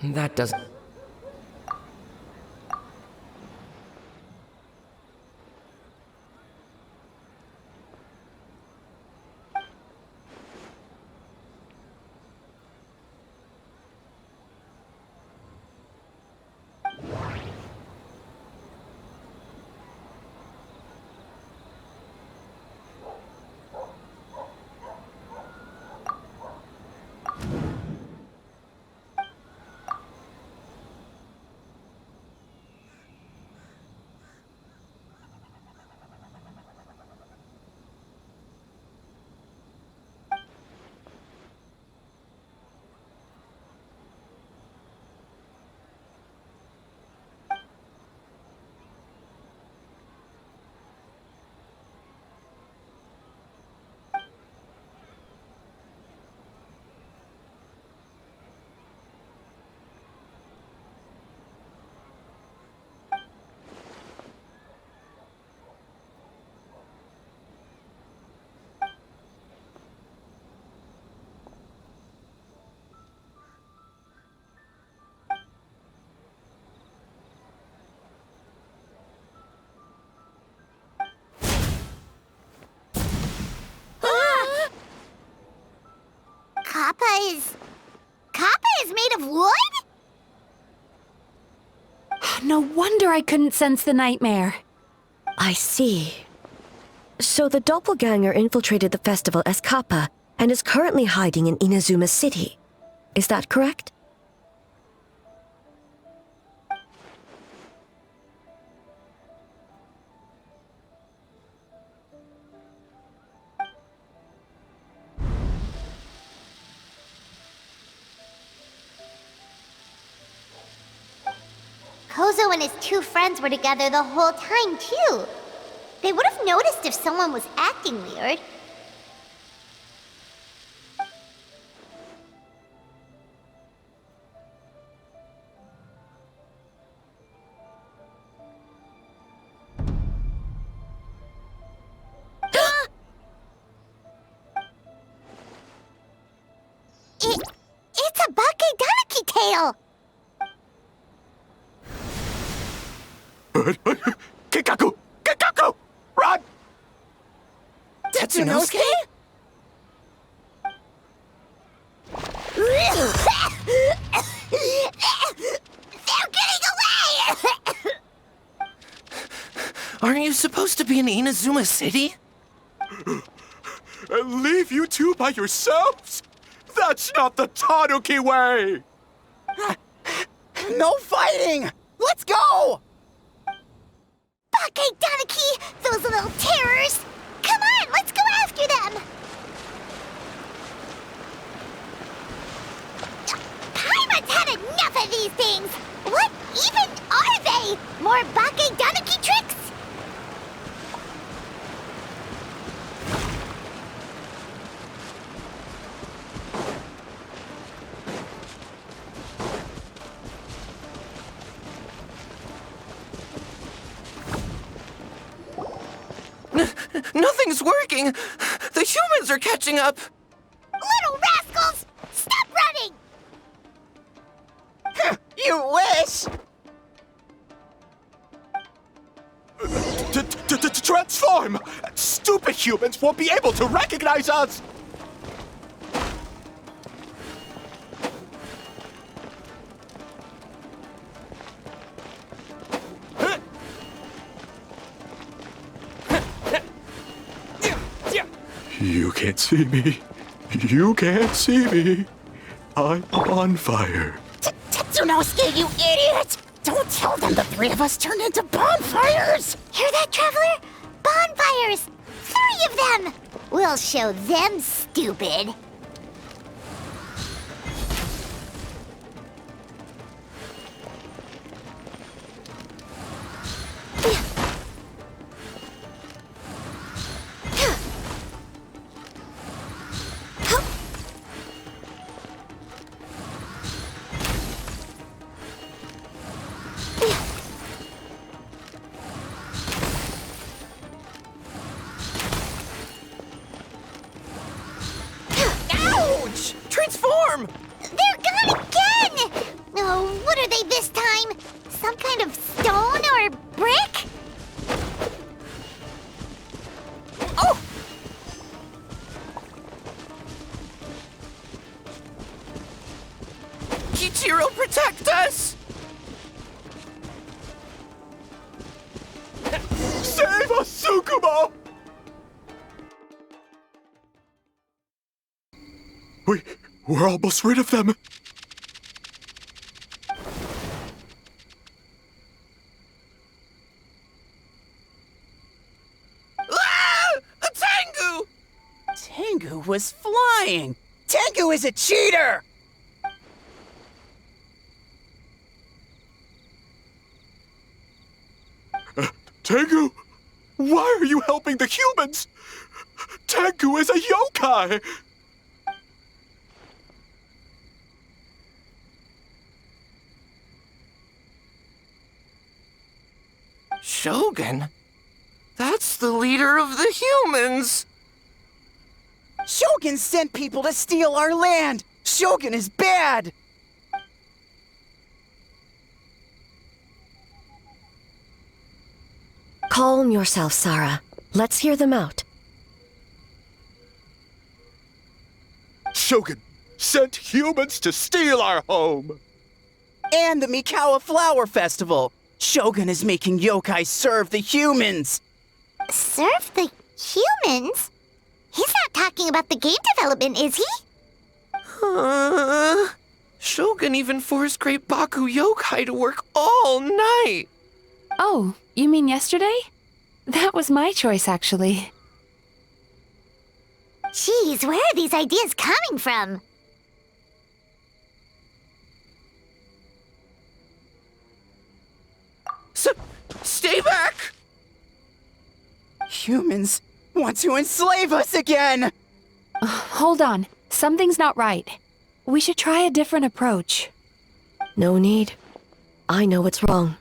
That doesn't... Kappa is made of wood? No wonder I couldn't sense the nightmare. I see. So the doppelganger infiltrated the festival as Kappa and is currently hiding in Inazuma City. Is that correct? Kozo and his two friends were together the whole time, too. They would have noticed if someone was acting weird. It's a Bakedanaki tail! Kikaku! Kikaku! Run! Tetsunosuke? They're getting away! supposed to be in Inazuma City? And leave you two by yourselves? That's not the Tanuki way! No fighting! Let's go! Bake Tanuki, those little terrors! Come on, let's go after them! Paimon's had enough of these things! What even are they? More Bake Tanuki tricks? Nothing's working! The humans are catching up! Little rascals! Stop running! You wish! Transform! Stupid humans won't be able to recognize us! You can't see me. You can't see me. I'm on fire. Tetsunosuke, you idiot! Don't tell them the three of us turned into bonfires! Hear that, Traveler? Bonfires! 3 of them! We'll show them, stupid. Ouch! Transform! They're gone again! Oh, what are they this time? Some kind of stone or brick? Oh! Kichiro, protect us! Save us, Tsukumo! We're almost rid of them. Ah! A Tengu! Tengu was flying! Tengu is a cheater! Tengu, why are you helping the humans? Tengu is a yokai! Shogun? That's the leader of the humans! Shogun sent people to steal our land! Shogun is bad! Calm yourself, Sarah. Let's hear them out. Shogun sent humans to steal our home! And the Mikawa Flower Festival! Shogun is making yokai serve the humans! Serve the humans? He's not talking about the game development, is he? Shogun even forced Great Baku Yokai to work all night! Oh, you mean yesterday? That was my choice, actually. Jeez, where are these ideas coming from? Stay back! Humans want to enslave us again! Hold on. Something's not right. We should try a different approach. No need. I know what's wrong.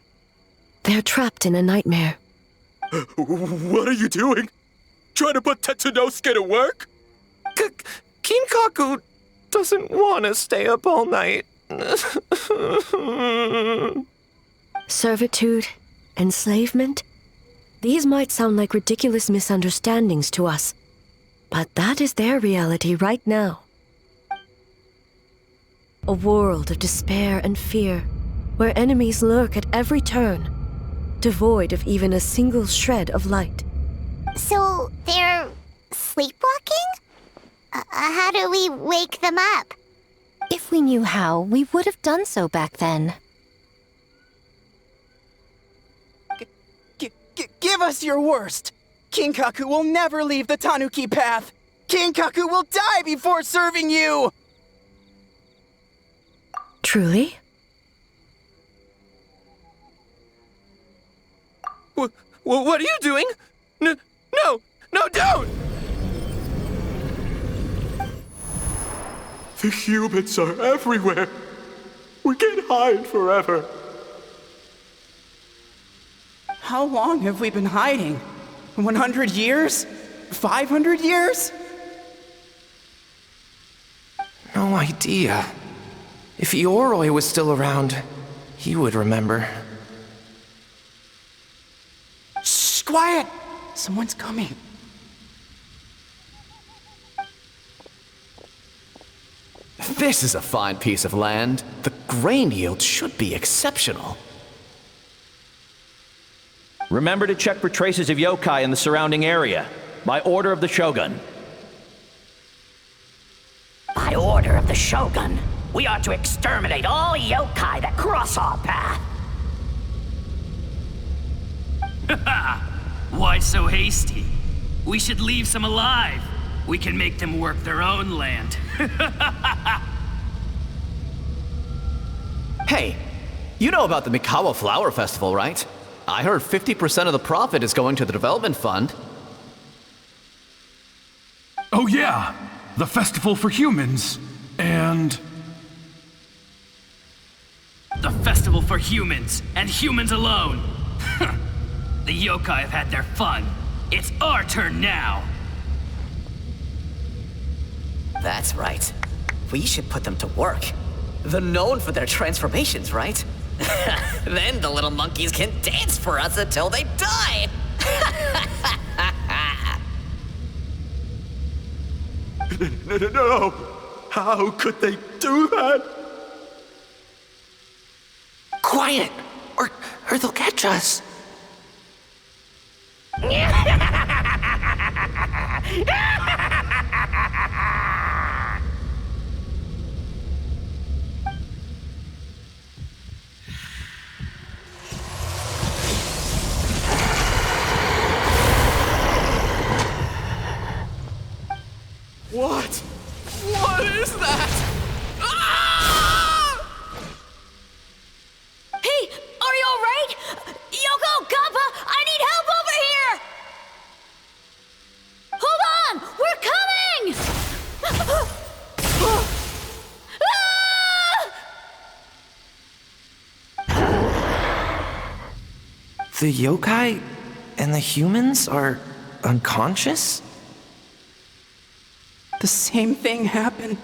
They're trapped in a nightmare. What are you doing? Trying to put Tetsunosuke to work? Kinkaku doesn't want to stay up all night. Servitude, enslavement? These might sound like ridiculous misunderstandings to us, but that is their reality right now. A world of despair and fear, where enemies lurk at every turn. devoid of even a single shred of light. So they're sleepwalking? How do we wake them up? If we knew how, we would have done so back then. Give us your worst! Kinkaku will never leave the Tanuki path! Kinkaku will die before serving you! Truly? What are you doing? No, don't! The humans are everywhere. We can't hide forever. How long have we been hiding? 100 years? 500 years? No idea. If Ioroi was still around, he would remember. Shh, quiet! Someone's coming. This is a fine piece of land. The grain yield should be exceptional. Remember to check for traces of yokai in the surrounding area. By order of the Shogun. By order of the Shogun, we are to exterminate all yokai that cross our path. Why so hasty? We should leave some alive. We can make them work their own land. Hey, you know about the Mikawa Flower Festival, right? I heard 50% of the profit is going to the development fund. Oh yeah, the festival for humans. And... The festival for humans, and humans alone. The yokai have had their fun. It's our turn now. That's right. We should put them to work. They're known for their transformations, right? Then the little monkeys can dance for us until they die! No! How could they do that? Quiet! Or they'll catch us. What? What is that? Hey, are you alright? Yoko, Kappa, I need help over here! Hold on! We're coming! The yokai and the humans are unconscious? The same thing happened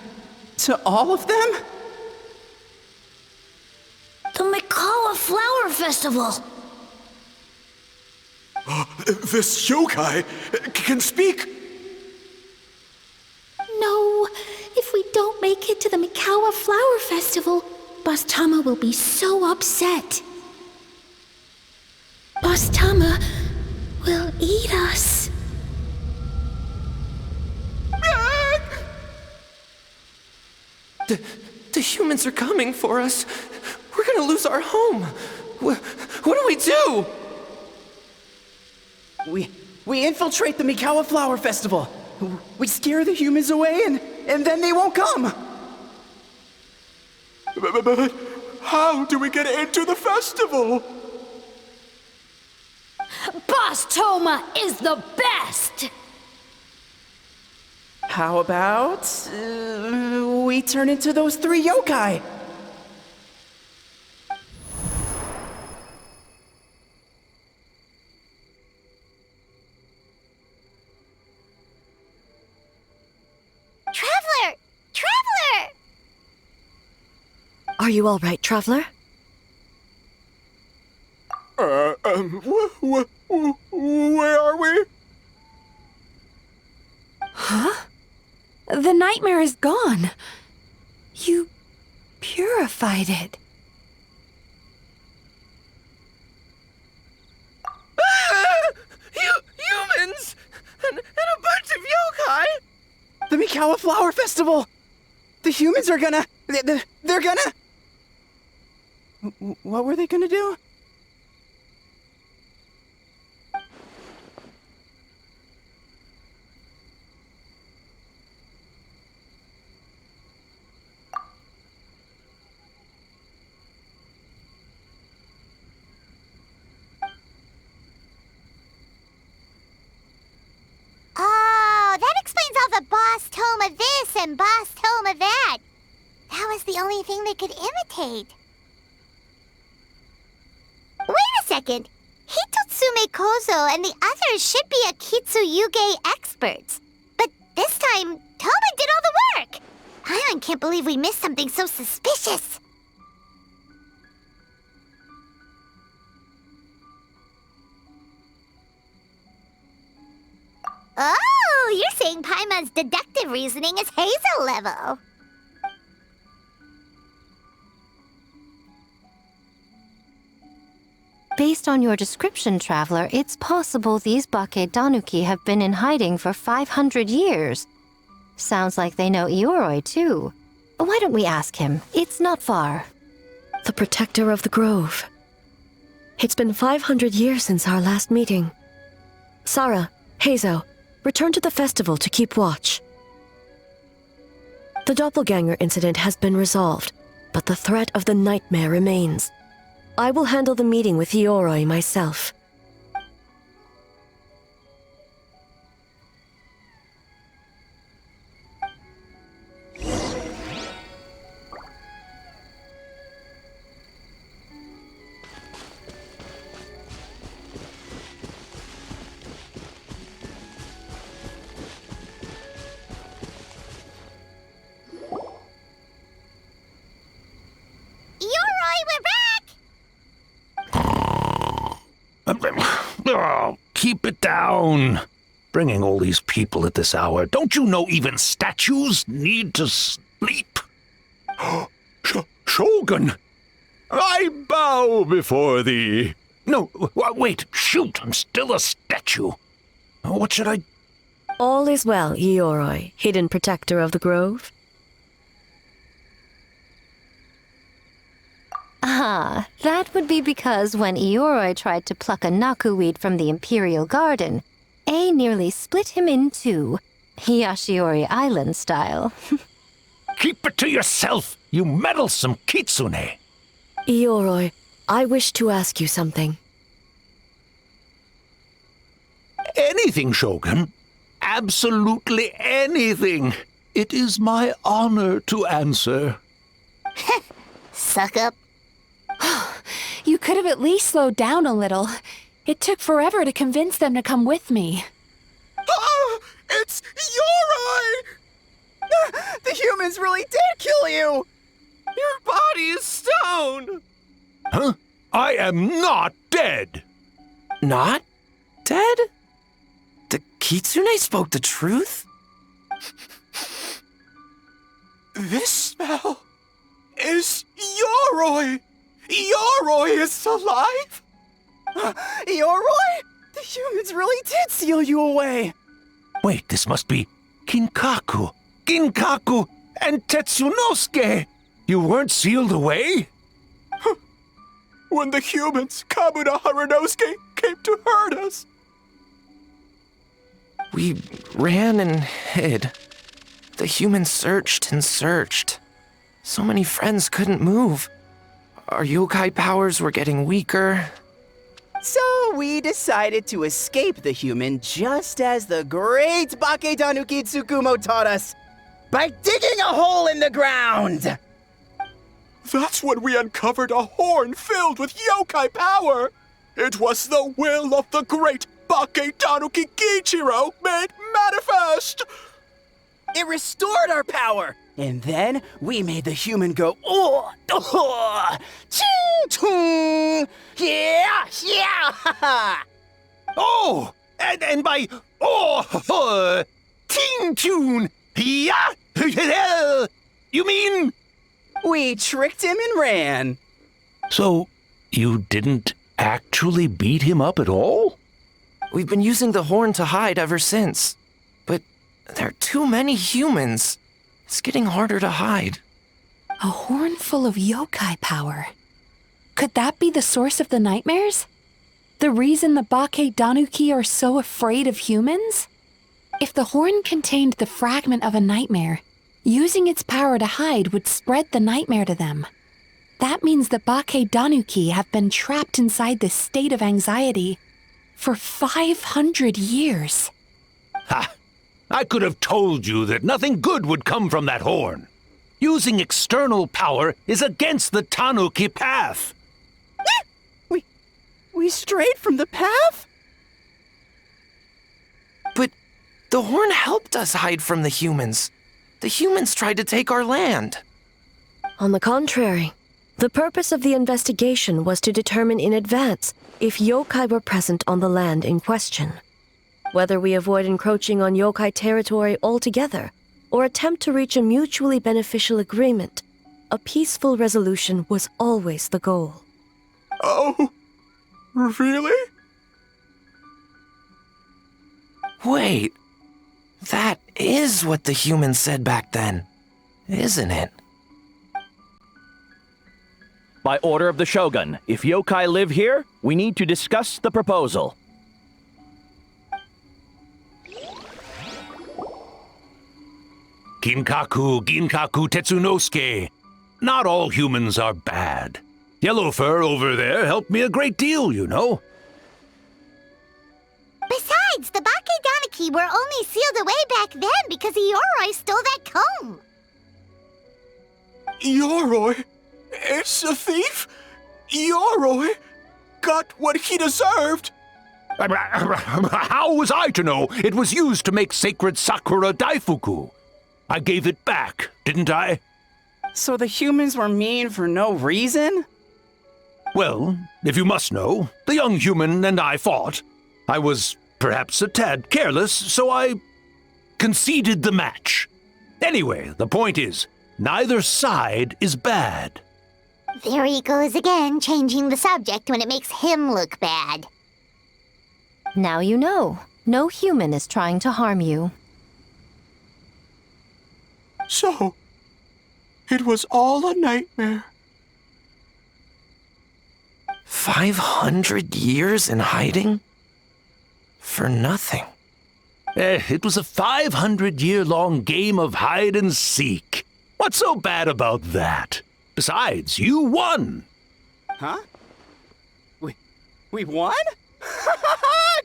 to all of them? The Mikawa Flower Festival! This yokai can speak! No, if we don't make it to the Mikawa Flower Festival, Boss Tama will be so upset. Boss Tama will eat us. The humans are coming for us. We're gonna lose our home. What do we do? We infiltrate the Mikawa Flower Festival. We scare the humans away and then they won't come. But how do we get into the festival? Boss Toma is the best! How about we turn into those 3 yokai? Traveler! Traveler! Are you all right, Traveler? Where are we? Huh? The nightmare is gone. You purified it. Mikawa Flower Festival! The humans are gonna... They're gonna... What were they gonna do? Oh, that explains all the boss tome of this and boss tome of that. That was the only thing they could imitate. Wait a second. Hitotsume Kozo and the others should be Akitsuyuge experts. But this time, Toma did all the work. Paimon can't believe we missed something so suspicious. Oh, you're saying Paimon's deductive reasoning is Hazel level. Based on your description, Traveler, it's possible these Bakedanuki have been in hiding for 500 years. Sounds like they know Ioroi, too. Why don't we ask him? It's not far. The protector of the grove. It's been 500 years since our last meeting. Sarah, Hazo, return to the festival to keep watch. The doppelganger incident has been resolved, but the threat of the nightmare remains. I will handle the meeting with Ioroi myself. Oh, keep it down. Bringing all these people at this hour. Don't you know even statues need to sleep? Shogun! I bow before thee. No, wait, shoot, I'm still a statue. What should I... All is well, Ioroi, hidden protector of the grove. Ah, that would be because when Ioroi tried to pluck a nakuweed from the Imperial Garden, A nearly split him in two, Yashiori Island style. Keep it to yourself, you meddlesome kitsune. Ioroi, I wish to ask you something. Anything, Shogun. Absolutely anything. It is my honor to answer. Suck up. You could have at least slowed down a little. It took forever to convince them to come with me. Oh, it's Ioroi! The humans really did kill you! Your body is stone! Huh? I am not dead! Not dead? The Kitsune spoke the truth? This smell is Ioroi! Ioroi is alive? Ioroi? The humans really did seal you away! Wait, this must be Ginkaku, and Tetsunosuke! You weren't sealed away? When the humans, Kamuna Harunosuke, came to hurt us. We ran and hid. The humans searched and searched. So many friends couldn't move. Our yokai powers were getting weaker. So we decided to escape the human just as the great Bakedanuki Tsukumo taught us, by digging a hole in the ground! That's when we uncovered a horn filled with yokai power. It was the will of the great Bakedanuki Kiichiro made manifest. It restored our power, and then we made the human go, ching-chung, yeah, Oh, and by, ting-tune, yeah, you mean? We tricked him and ran. So, you didn't actually beat him up at all? We've been using the horn to hide ever since. But There are too many humans. It's getting harder to hide. A horn full of yokai power. Could that be the source of the nightmares? The reason the Bake Danuki are so afraid of humans? If the horn contained the fragment of a nightmare, using its power to hide would spread the nightmare to them. That means the Bake Danuki have been trapped inside this state of anxiety for 500 years. Ha! I could have told you that nothing good would come from that horn. Using external power is against the Tanuki path. We strayed from the path? But the horn helped us hide from the humans. The humans tried to take our land. On the contrary, the purpose of the investigation was to determine in advance if yokai were present on the land in question. Whether we avoid encroaching on yokai territory altogether or attempt to reach a mutually beneficial agreement, a peaceful resolution was always the goal. Oh, really? Wait, that is what the humans said back then, isn't it? By order of the Shogun, if yokai live here, we need to discuss the proposal. Ginkaku Tetsunosuke. Not all humans are bad. Yellowfur over there helped me a great deal, you know. Besides, the Bake Danuki were only sealed away back then because Yoroi stole that comb. Yoroi? It's a thief? Yoroi got what he deserved. How was I to know it was used to make sacred Sakura Daifuku? I gave it back, didn't I? So the humans were mean for no reason? Well, if you must know, the young human and I fought. I was perhaps a tad careless, so I conceded the match. Anyway, the point is, neither side is bad. There he goes again, changing the subject when it makes him look bad. Now you know. No human is trying to harm you. So, it was all a nightmare. 500 years in hiding? For nothing. It was a 500-year-long game of hide and seek. What's so bad about that? Besides, you won. Huh? We won?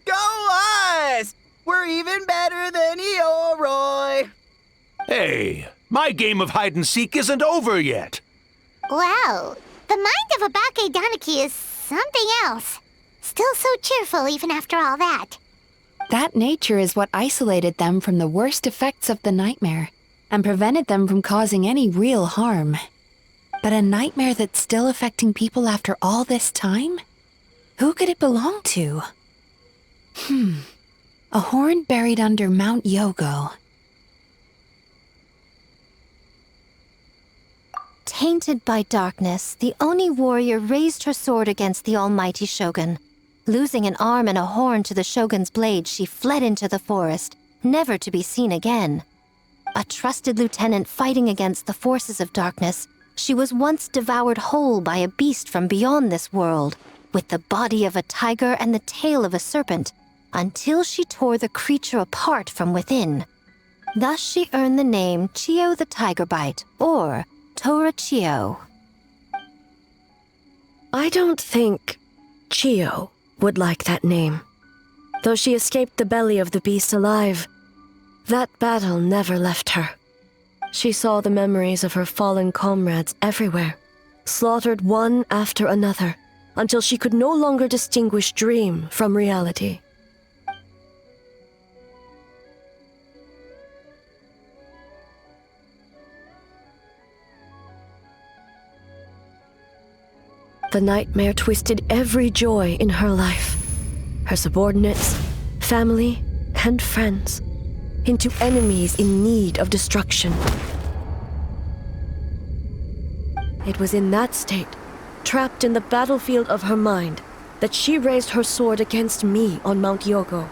Go us! We're even better than Yoroi! Hey, my game of hide and seek isn't over yet. Wow, the mind of a Bake Danuki is something else. Still so cheerful even after all that. That nature is what isolated them from the worst effects of the nightmare and prevented them from causing any real harm. But a nightmare that's still affecting people after all this time? Who could it belong to? A horn buried under Mount Yogo. Tainted by darkness, the Oni warrior raised her sword against the almighty Shogun. Losing an arm and a horn to the Shogun's blade, she fled into the forest, never to be seen again. A trusted lieutenant fighting against the forces of darkness, she was once devoured whole by a beast from beyond this world, with the body of a tiger and the tail of a serpent, until she tore the creature apart from within. Thus she earned the name Chiyo the Tigerbite, or Tora Chiyo. I don't think Chiyo would like that name. Though she escaped the belly of the beast alive, that battle never left her. She saw the memories of her fallen comrades everywhere, slaughtered one after another, until she could no longer distinguish dream from reality. The nightmare twisted every joy in her life, her subordinates, family, and friends, into enemies in need of destruction. It was in that state, trapped in the battlefield of her mind, that she raised her sword against me on Mount Yogo.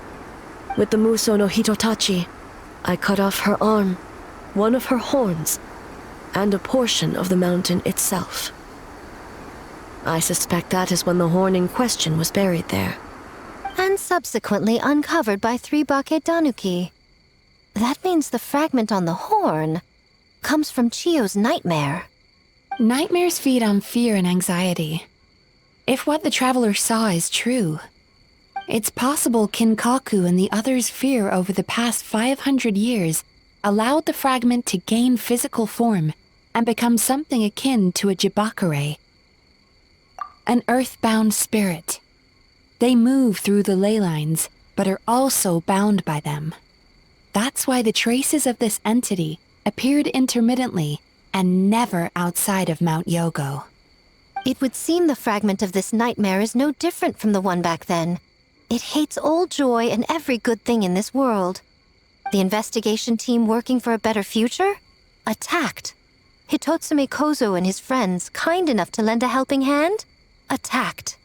With the Muso no Hitotachi, I cut off her arm, one of her horns, and a portion of the mountain itself. I suspect that is when the horn in question was buried there. And subsequently uncovered by 3 Bakedanuki. That means the fragment on the horn comes from Chiyo's nightmare. Nightmares feed on fear and anxiety. If what the traveler saw is true, it's possible Kinkaku and the others' fear over the past 500 years allowed the fragment to gain physical form and become something akin to a Jibakure, an earthbound spirit. They move through the ley lines, but are also bound by them. That's why the traces of this entity appeared intermittently and never outside of Mount Yogo. It would seem the fragment of this nightmare is no different from the one back then. It hates all joy and every good thing in this world. The investigation team working for a better future? Attacked. Hitotsume Kozo and his friends, kind enough to lend a helping hand? Attacked.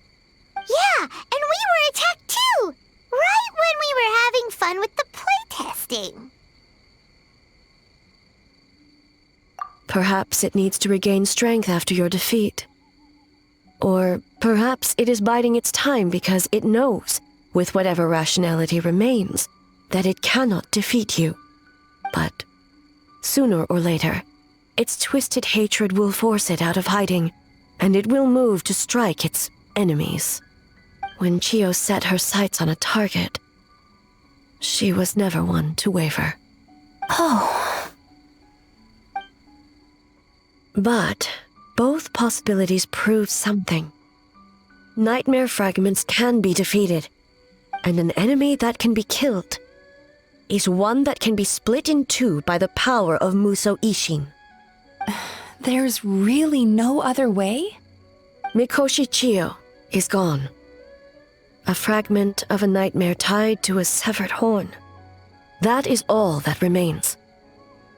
Yeah, and we were attacked too! Right when we were having fun with the playtesting. Perhaps it needs to regain strength after your defeat. Or perhaps it is biding its time because it knows, with whatever rationality remains, that it cannot defeat you. But sooner or later, its twisted hatred will force it out of hiding, and it will move to strike its enemies. When Chiyo set her sights on a target, she was never one to waver. Oh. But both possibilities prove something. Nightmare fragments can be defeated, and an enemy that can be killed is one that can be split in two by the power of Muso Ishin. There's really no other way? Mikoshi Chiyo is gone. A fragment of a nightmare tied to a severed horn. That is all that remains.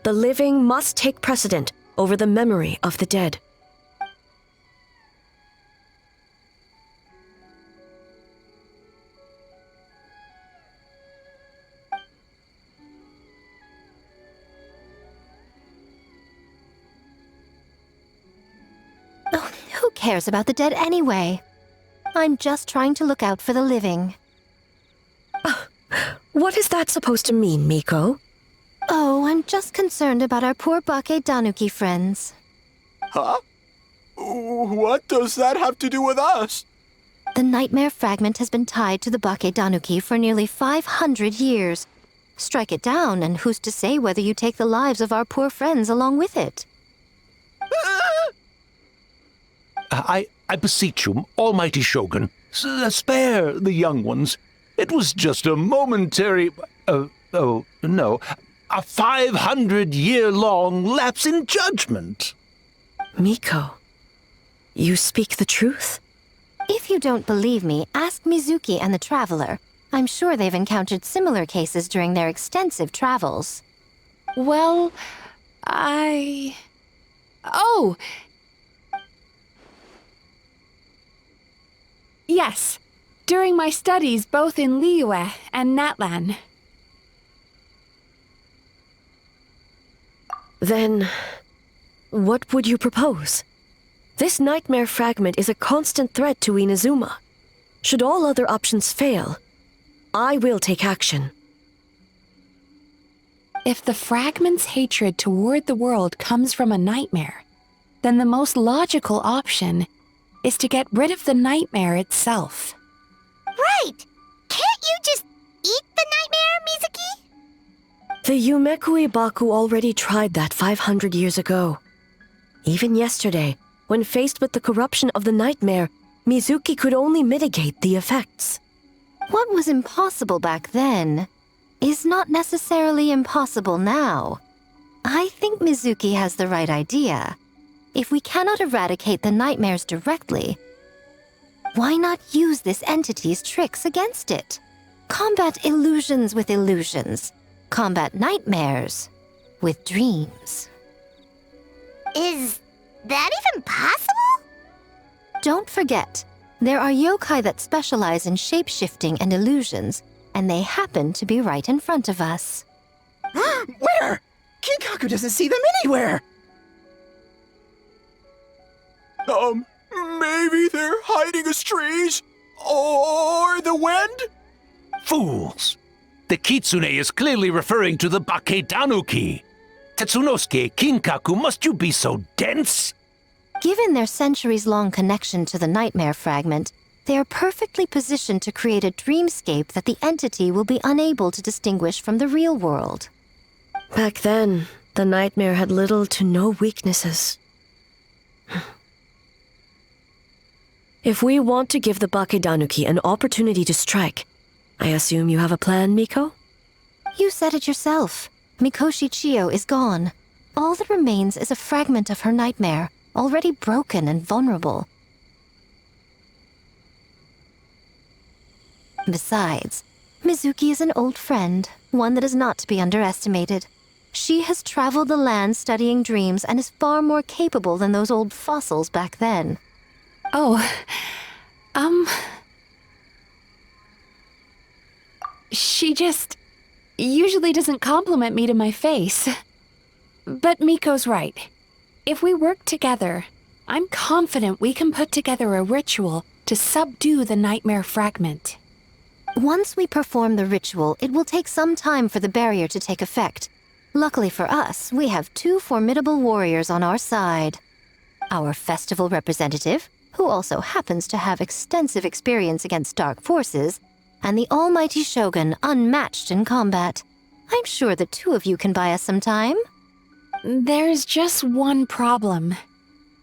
The living must take precedent over the memory of the dead. Oh, who cares about the dead anyway? I'm just trying to look out for the living. What is that supposed to mean, Miko? Oh, I'm just concerned about our poor Bakedanuki friends. Huh? What does that have to do with us? The nightmare fragment has been tied to the Bakedanuki for nearly 500 years. Strike it down, and who's to say whether you take the lives of our poor friends along with it? I beseech you, almighty Shogun, spare the young ones. It was just a momentary... a 500-year-long lapse in judgment. Miko, you speak the truth? If you don't believe me, ask Mizuki and the Traveler. I'm sure they've encountered similar cases during their extensive travels. Well, Oh! Yes, during my studies both in Liyue and Natlan. Then, what would you propose? This nightmare fragment is a constant threat to Inazuma. Should all other options fail, I will take action. If the fragment's hatred toward the world comes from a nightmare, then the most logical option is to get rid of the nightmare itself. Right! Can't you just eat the nightmare, Mizuki? The Yumekui Baku already tried that 500 years ago. Even yesterday, when faced with the corruption of the nightmare, Mizuki could only mitigate the effects. What was impossible back then is not necessarily impossible now. I think Mizuki has the right idea. If we cannot eradicate the nightmares directly, why not use this entity's tricks against it? Combat illusions with illusions. Combat nightmares with dreams. Is that even possible? Don't forget, there are yokai that specialize in shape-shifting and illusions, and they happen to be right in front of us. Where? Kinkaku doesn't see them anywhere! Maybe they're hiding as trees? Or the wind? Fools! The Kitsune is clearly referring to the Bakedanuki. Tetsunosuke, Kinkaku, must you be so dense? Given their centuries-long connection to the Nightmare Fragment, they are perfectly positioned to create a dreamscape that the entity will be unable to distinguish from the real world. Back then, the Nightmare had little to no weaknesses. If we want to give the Bakedanuki an opportunity to strike, I assume you have a plan, Miko? You said it yourself. Mikoshi Chiyo is gone. All that remains is a fragment of her nightmare, already broken and vulnerable. Besides, Mizuki is an old friend, one that is not to be underestimated. She has traveled the land studying dreams and is far more capable than those old fossils back then. She just usually doesn't compliment me to my face. But Miko's right. If we work together, I'm confident we can put together a ritual to subdue the Nightmare Fragment. Once we perform the ritual, it will take some time for the barrier to take effect. Luckily for us, we have two formidable warriors on our side. Our festival representative, who also happens to have extensive experience against dark forces, and the almighty Shogun, unmatched in combat. I'm sure the two of you can buy us some time. There's just one problem.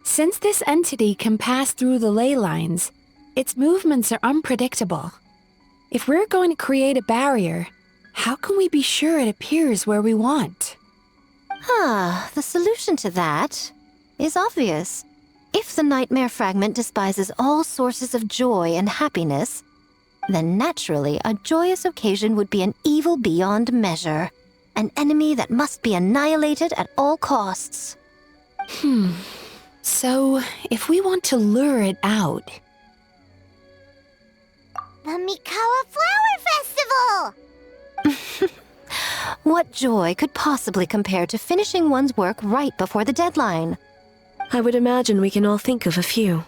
Since this entity can pass through the ley lines, its movements are unpredictable. If we're going to create a barrier, how can we be sure it appears where we want? The solution to that is obvious. If the Nightmare Fragment despises all sources of joy and happiness, then naturally a joyous occasion would be an evil beyond measure. An enemy that must be annihilated at all costs. So, if we want to lure it out... The Mikawa Flower Festival! What joy could possibly compare to finishing one's work right before the deadline? I would imagine we can all think of a few.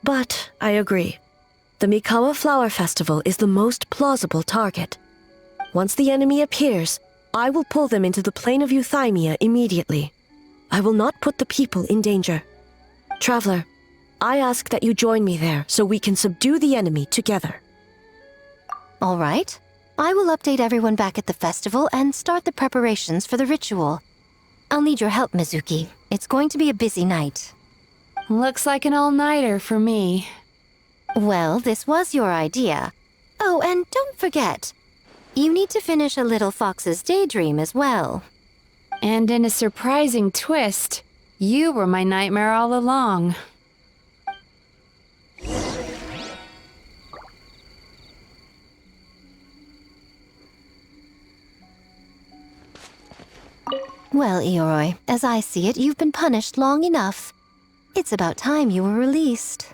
But I agree. The Mikawa Flower Festival is the most plausible target. Once the enemy appears, I will pull them into the plane of Euthymia immediately. I will not put the people in danger. Traveler, I ask that you join me there so we can subdue the enemy together. All right. I will update everyone back at the festival and start the preparations for the ritual. I'll need your help, Mizuki. It's going to be a busy night. Looks like an all-nighter for me. Well, this was your idea. Oh, and don't forget, you need to finish a Little Fox's Daydream as well. And in a surprising twist, you were my nightmare all along. Well, Ioroi, as I see it, you've been punished long enough. It's about time you were released.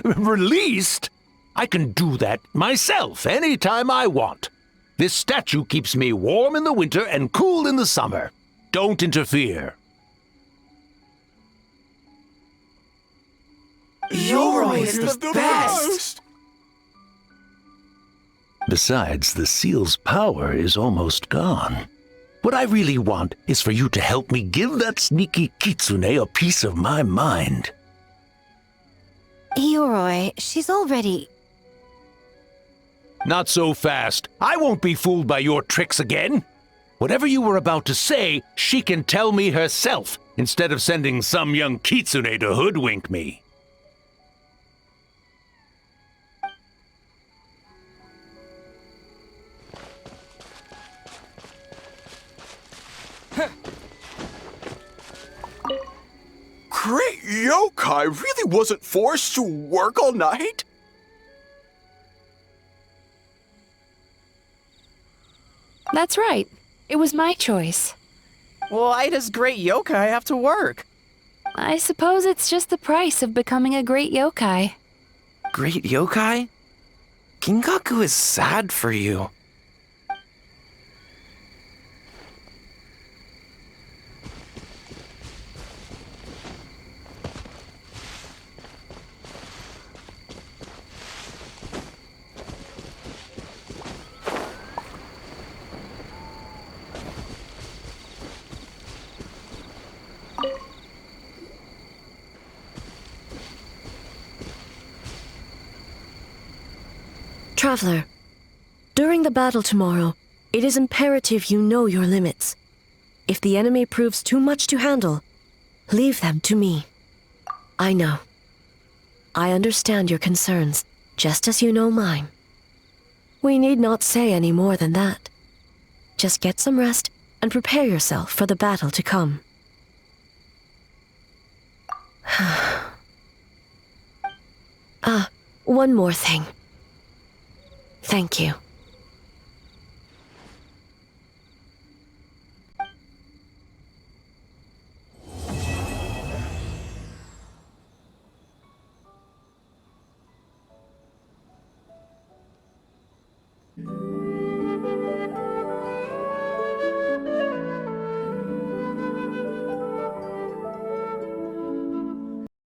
Released? I can do that myself anytime I want. This statue keeps me warm in the winter and cool in the summer. Don't interfere. Yoroi is the best! Besides, the seal's power is almost gone. What I really want is for you to help me give that sneaky kitsune a piece of my mind. Ioroi, she's already... Not so fast. I won't be fooled by your tricks again. Whatever you were about to say, she can tell me herself, instead of sending some young kitsune to hoodwink me. Great yokai really wasn't forced to work all night? That's right. It was my choice. Why does great yokai have to work? I suppose it's just the price of becoming a great yokai. Great yokai? Ginkaku is sad for you. Traveler, during the battle tomorrow, it is imperative you know your limits. If the enemy proves too much to handle, leave them to me. I know. I understand your concerns, just as you know mine. We need not say any more than that. Just get some rest and prepare yourself for the battle to come. One more thing. Thank you.